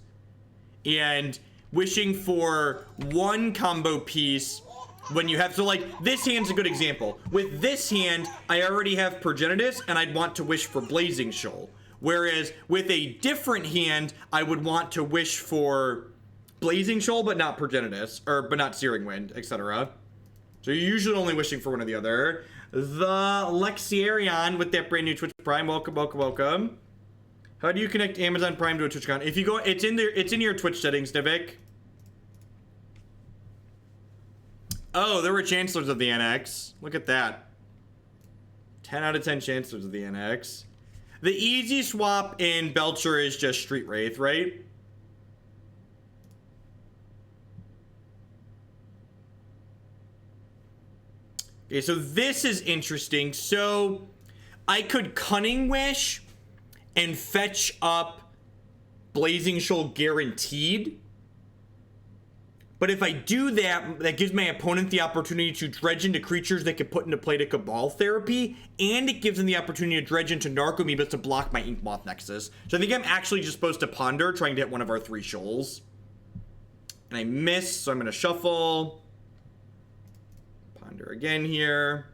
and wishing for one combo piece when you have, so like this hand's a good example. With this hand, I already have Progenitus and I'd want to wish for Blazing Shoal. Whereas with a different hand, I would want to wish for Blazing Shoal, but not Progenitus, but not Searing Wind, etc. So you're usually only wishing for one or the other. The Lexiarion with that brand new Twitch Prime. Welcome, welcome, welcome. How do you connect Amazon Prime to a Twitch account? If you go, it's in there, it's in your Twitch settings, Divik. Oh, there were Chancellors of the NX. Look at that. 10 out of 10 Chancellors of the NX. The easy swap in Belcher is just Street Wraith, right? Okay, so this is interesting. So I could Cunning Wish and fetch up Blazing Shoal guaranteed. But if I do that, that gives my opponent the opportunity to dredge into creatures that can put into play to Cabal therapy, and it gives them the opportunity to dredge into Narcomoebas to block my Inkmoth Nexus. So I think I'm actually just supposed to ponder, trying to hit one of our 3 shoals. And I missed, so I'm going to shuffle. Ponder again here.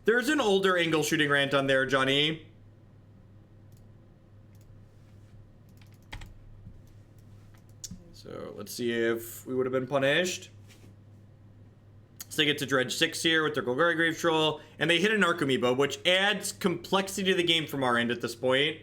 There's an older angle shooting rant on there, Johnny. So let's see if we would have been punished. So they get to Dredge 6 here with their Golgari Grave Troll, and they hit an Arc Amiibo, which adds complexity to the game from our end at this point.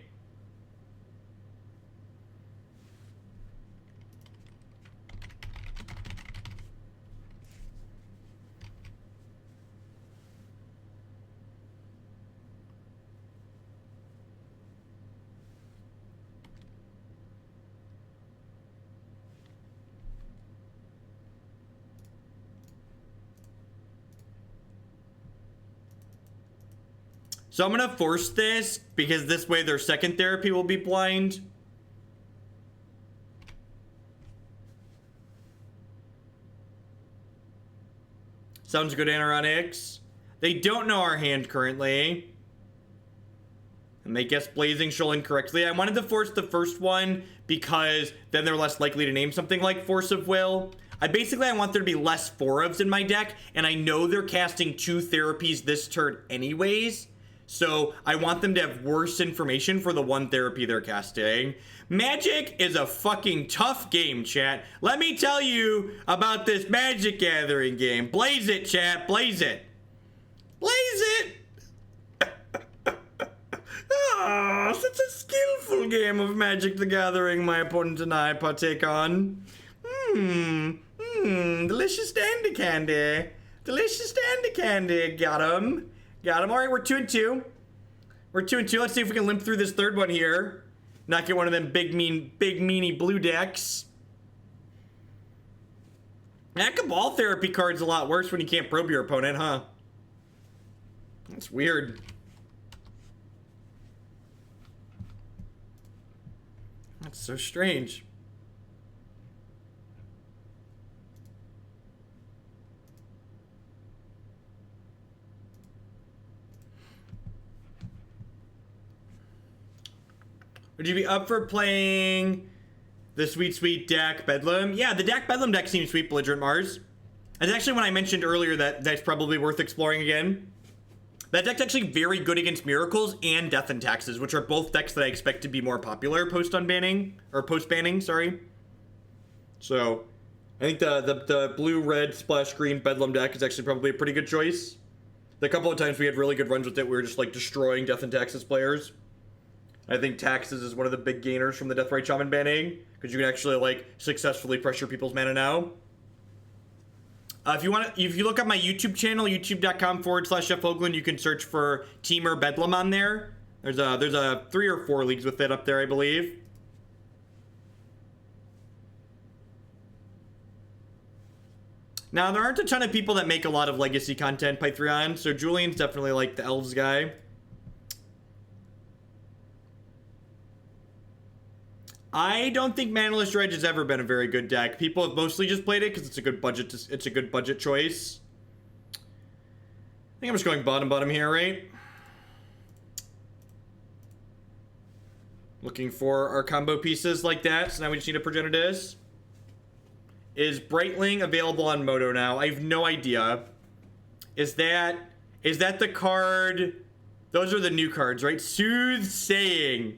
So I'm going to force this, because this way their second therapy will be blind. Sounds good, Anoronics. They don't know our hand currently. And they guessed Blazing Shoal incorrectly. I wanted to force the first one, because then they're less likely to name something like Force of Will. I want there to be less 4-ofs in my deck, and I know they're casting 2 therapies this turn anyways. So I want them to have worse information for the 1 therapy they're casting. Magic is a fucking tough game, chat. Let me tell you about this Magic Gathering game. Blaze it, chat. Blaze it. Blaze it. Oh, such a skillful game of Magic the Gathering my opponent and I partake on. Delicious dandy candy. Delicious dandy candy. Got him. Got him. All right, we're 2-2. We're 2-2. Let's see if we can limp through this third one here. Not get one of them big meanie blue decks. That Cabal Therapy card's a lot worse when you can't probe your opponent, huh? That's weird. That's so strange. Would you be up for playing the sweet Dak Bedlam? Yeah, the Dak Bedlam deck seems sweet, Belligerent Mars. That's actually when I mentioned earlier that that's probably worth exploring again. That deck's actually very good against Miracles and Death and Taxes, which are both decks that I expect to be more popular post-banning, sorry. So, I think the blue-red splash green Bedlam deck is actually probably a pretty good choice. The couple of times we had really good runs with it, we were just like destroying Death and Taxes players. I think Taxes is one of the big gainers from the Deathrite Shaman banning, because you can actually like successfully pressure people's mana now. If you look up my YouTube channel, youtube.com/Jeff Hoagland, you can search for Teamer Bedlam on there. There's a 3 or 4 leagues with it up there, I believe. Now, there aren't a ton of people that make a lot of legacy content, Pythrion, so Julian's definitely like the Elves guy. I don't think Manaless Dredge has ever been a very good deck. People have mostly just played it because it's a good budget. It's a good budget choice. I think I'm just going bottom here, right? Looking for our combo pieces like that. So now we just need a Progenitus. Is Brightling available on Moto now? I have no idea. Is that the card? Those are the new cards, right? Soothsaying.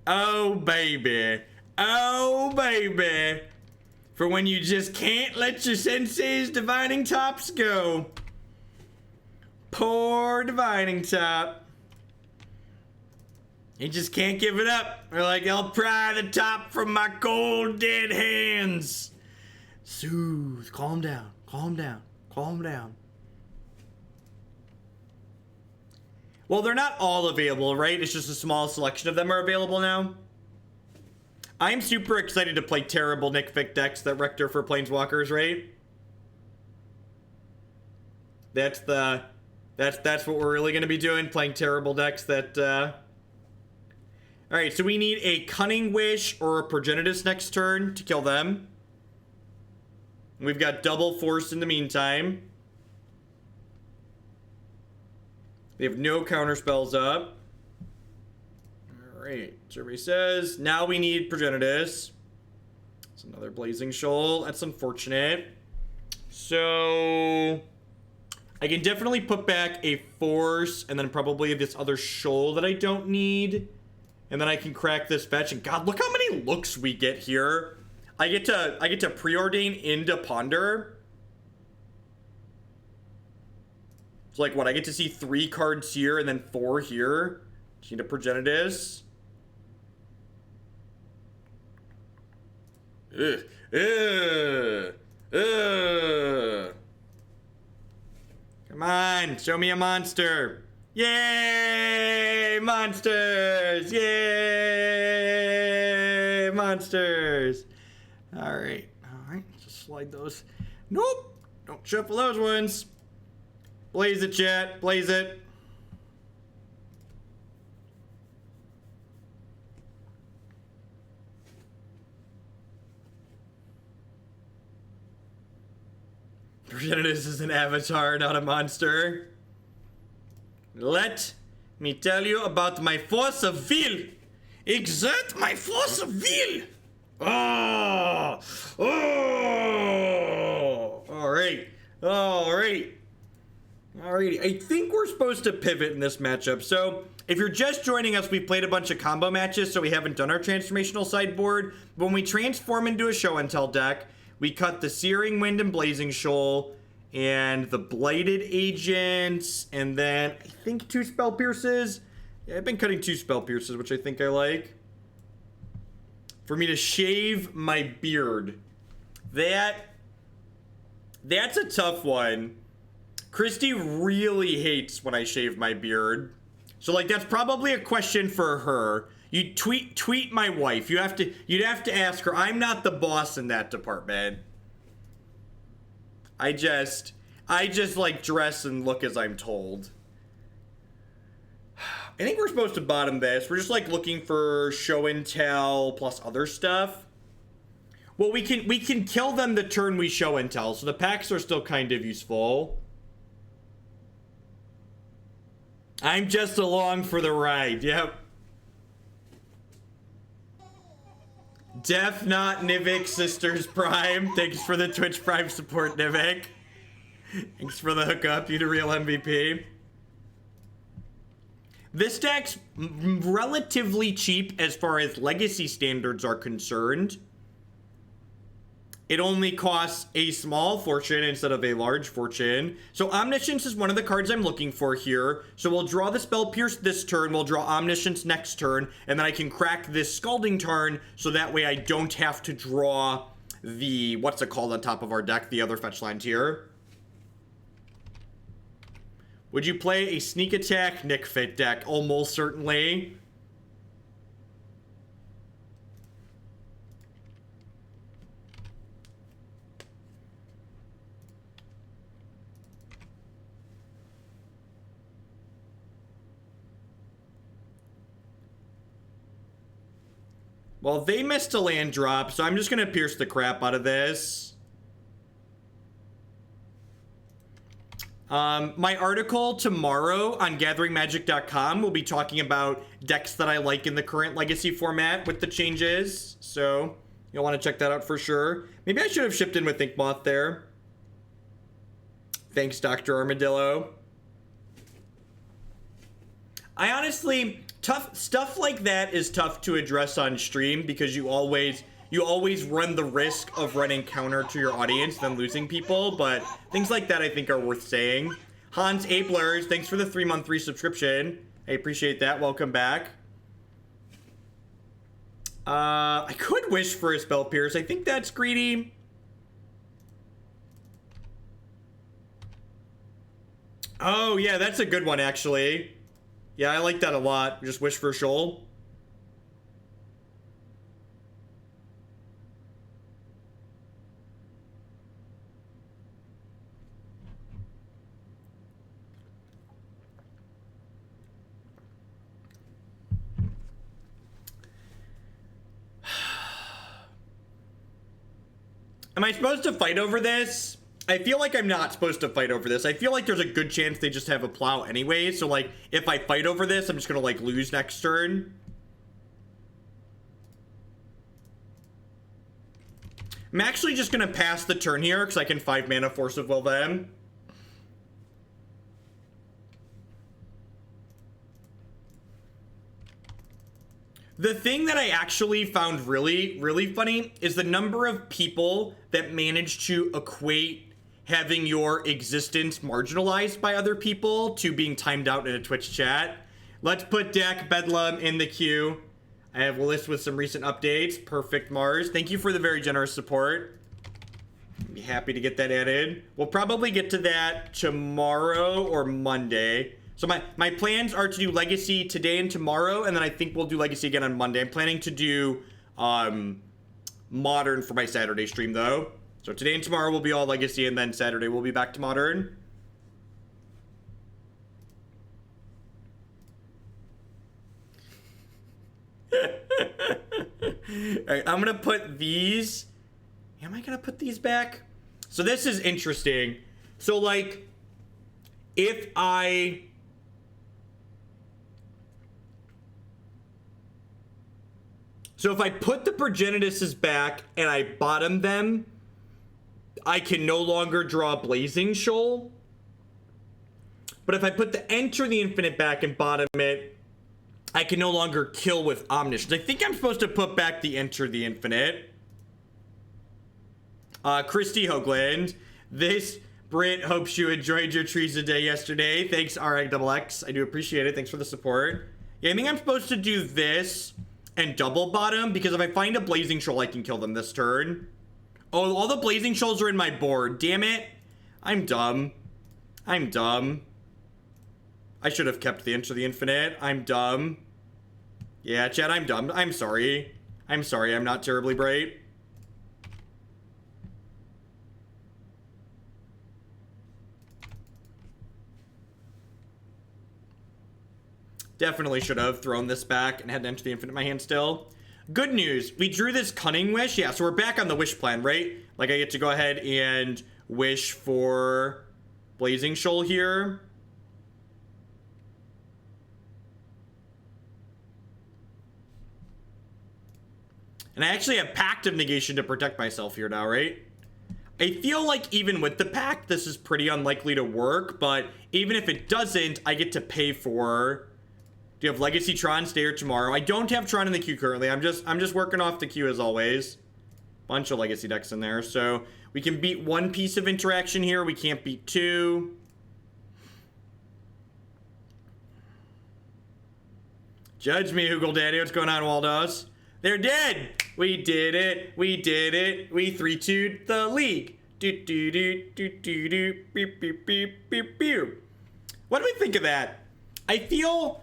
Oh, baby. Oh, baby. For when you just can't let your sensei's divining tops go. Poor divining top. He just can't give it up. We're like, I'll pry the top from my cold, dead hands. Soothe. Calm down. Calm down. Calm down. Well, they're not all available, right? It's just a small selection of them are available now. I'm super excited to play terrible Nick Vick decks that Rector for Planeswalkers, right? That's what we're really going to be doing, playing terrible decks that, Alright, so we need a Cunning Wish or a Progenitus next turn to kill them. We've got double Force in the meantime. They have no counter spells up. Alright, survey says, now we need Progenitus. It's another Blazing Shoal. That's unfortunate. So, I can definitely put back a Force and then probably this other Shoal that I don't need. And then I can crack this fetch. And God, look how many looks we get here. I get to Preordain into Ponder. So like what, I get to see 3 cards here and then 4 here. Just need a Progenitus. Ugh. Ugh. Ugh. Come on, show me a monster. Yay! Monsters! Yay! Monsters! Alright, alright, just slide those. Nope! Don't shuffle those ones. Blaze it, chat. Blaze it. Progenitus is an avatar, not a monster. Let me tell you about my force of will. Exert my force of will. Oh, oh. All right, all right, all right. I think we're supposed to pivot in this matchup. So if you're just joining us, we've played a bunch of combo matches, so we haven't done our transformational sideboard. When we transform into a show and tell deck, we cut the Searing Wind and Blazing Shoal, and the Blighted Agent, and then I think 2 Spell Pierces. Yeah, I've been cutting 2 Spell Pierces, which I think I like. For me to shave my beard. That's a tough one. Christy really hates when I shave my beard. So like that's probably a question for her. You tweet my wife. You'd have to ask her. I'm not the boss in that department. I just like dress and look as I'm told. I think we're supposed to bottom this. We're just like looking for show and tell plus other stuff. Well, we can kill them the turn we show and tell, so the packs are still kind of useful. I'm just along for the ride. Yep. Def not Nivik Sisters Prime. Thanks for the Twitch Prime support, Nivik. Thanks for the hookup. You the real MVP. This deck's relatively cheap as far as legacy standards are concerned. It only costs a small fortune instead of a large fortune. So Omniscience is one of the cards I'm looking for here. So we'll draw the Spell Pierce this turn, we'll draw Omniscience next turn, and then I can crack this Scalding Tarn, so that way I don't have to draw the, what's it called on top of our deck, the other fetch land here. Would you play a Sneak Attack Nick Fit deck? Almost certainly. Well, they missed a land drop, so I'm just gonna pierce the crap out of this. My article tomorrow on gatheringmagic.com will be talking about decks that I like in the current legacy format with the changes. So you'll want to check that out for sure. Maybe I should have shipped in with Inkmoth there. Thanks, Dr. Armadillo. I honestly, tough stuff like that is tough to address on stream because you always run the risk of running counter to your audience than losing people, but things like that I think are worth saying. Hans Ablers, thanks for the 3-month resubscription. I appreciate that. Welcome back. I could wish for a Spell Pierce. I think that's greedy. Oh, yeah, that's a good one, actually. Yeah, I like that a lot. Just wish for a shoal. Am I supposed to fight over this? I feel like I'm not supposed to fight over this. I feel like there's a good chance they just have a plow anyway. So, like, if I fight over this, I'm just gonna, like, lose next turn. I'm actually just gonna pass the turn here because I can 5 mana Force of Will them. The thing that I actually found really, really funny is the number of people that managed to equate having your existence marginalized by other people to being timed out in a Twitch chat. Let's put Dak Bedlam in the queue. I have a list with some recent updates. Perfect, Mars. Thank you for the very generous support. Be happy to get that added. We'll probably get to that tomorrow or Monday. So my plans are to do Legacy today and tomorrow, and then I think we'll do Legacy again on Monday. I'm planning to do Modern for my Saturday stream, though. So today and tomorrow will be all Legacy, and then Saturday we'll be back to Modern. Alright, I'm gonna put these. Am I gonna put these back? So this is interesting. So like, if I put the Progenituses back and I bottom them, I can no longer draw Blazing Shoal. But if I put the Enter the Infinite back and bottom it, I can no longer kill with Omniscience. I think I'm supposed to put back the Enter the Infinite. Christy Hoagland. This Brit hopes you enjoyed your trees a day yesterday. Thanks, RXXX. I do appreciate it. Thanks for the support. Yeah, I think I'm supposed to do this and double bottom, because if I find a Blazing Shoal, I can kill them this turn. Oh, all the Blazing Shoals are in my board. Damn it. I'm dumb. I'm dumb. I should have kept the Enter the Infinite. I'm dumb. Yeah, chat, I'm dumb. I'm sorry. I'm sorry, I'm not terribly bright. Definitely should have thrown this back and had to Enter the Infinite in my hand still. Good news, we drew this Cunning Wish. Yeah, so we're back on the wish plan, right? Like, I get to go ahead and wish for Blazing Shoal here. And I actually have Pact of Negation to protect myself here now, right? I feel like even with the Pact, this is pretty unlikely to work, but even if it doesn't, I get to pay for... Do you have Legacy Tron today or tomorrow? I don't have Tron in the queue currently. I'm just working off the queue as always. Bunch of Legacy decks in there. So we can beat one piece of interaction here. We can't beat two. Judge me, Hoogle Daddy. What's going on, Waldos? They're dead. We did it. We did it. We 3-2'd the league. Do do do do do do. Beep beep beep beep beep. What do we think of that? I feel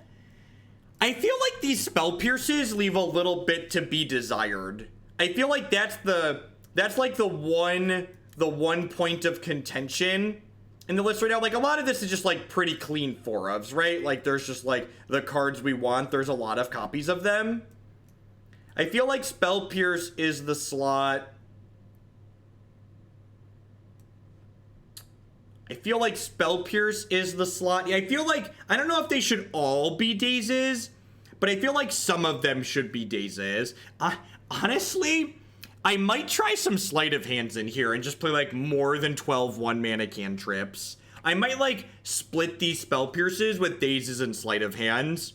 like these spell pierces leave a little bit to be desired. I feel like that's like the one point of contention in the list right now. Like, a lot of this is just like pretty clean 4-ofs, right? Like, there's just like the cards we want. There's a lot of copies of them. I feel like Spell Pierce is the slot. I feel like Spell Pierce is the slot. Yeah, I feel like, I don't know if they should all be Dazes, but I feel like some of them should be Dazes. Honestly, I might try some Sleight of Hands in here and just play like more than 12 1-mana cantrips. I might like split these Spell Pierces with Dazes and Sleight of Hands.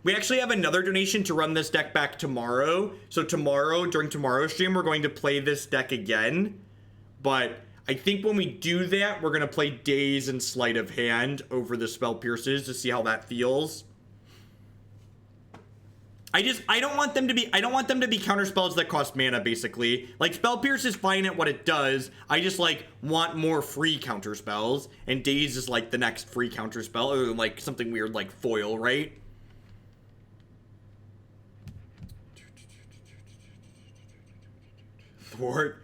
We actually have another donation to run this deck back tomorrow. So tomorrow, during tomorrow's stream, we're going to play this deck again. But I think when we do that, we're going to play Daze and Sleight of Hand over the Spell Pierces to see how that feels. I don't want them to be counter spells that cost mana, basically. Like, Spell Pierce is fine at what it does. I just, like, want more free counter spells. And Daze is, like, the next free counter spell. Or, like, something weird like Foil, right? Thwart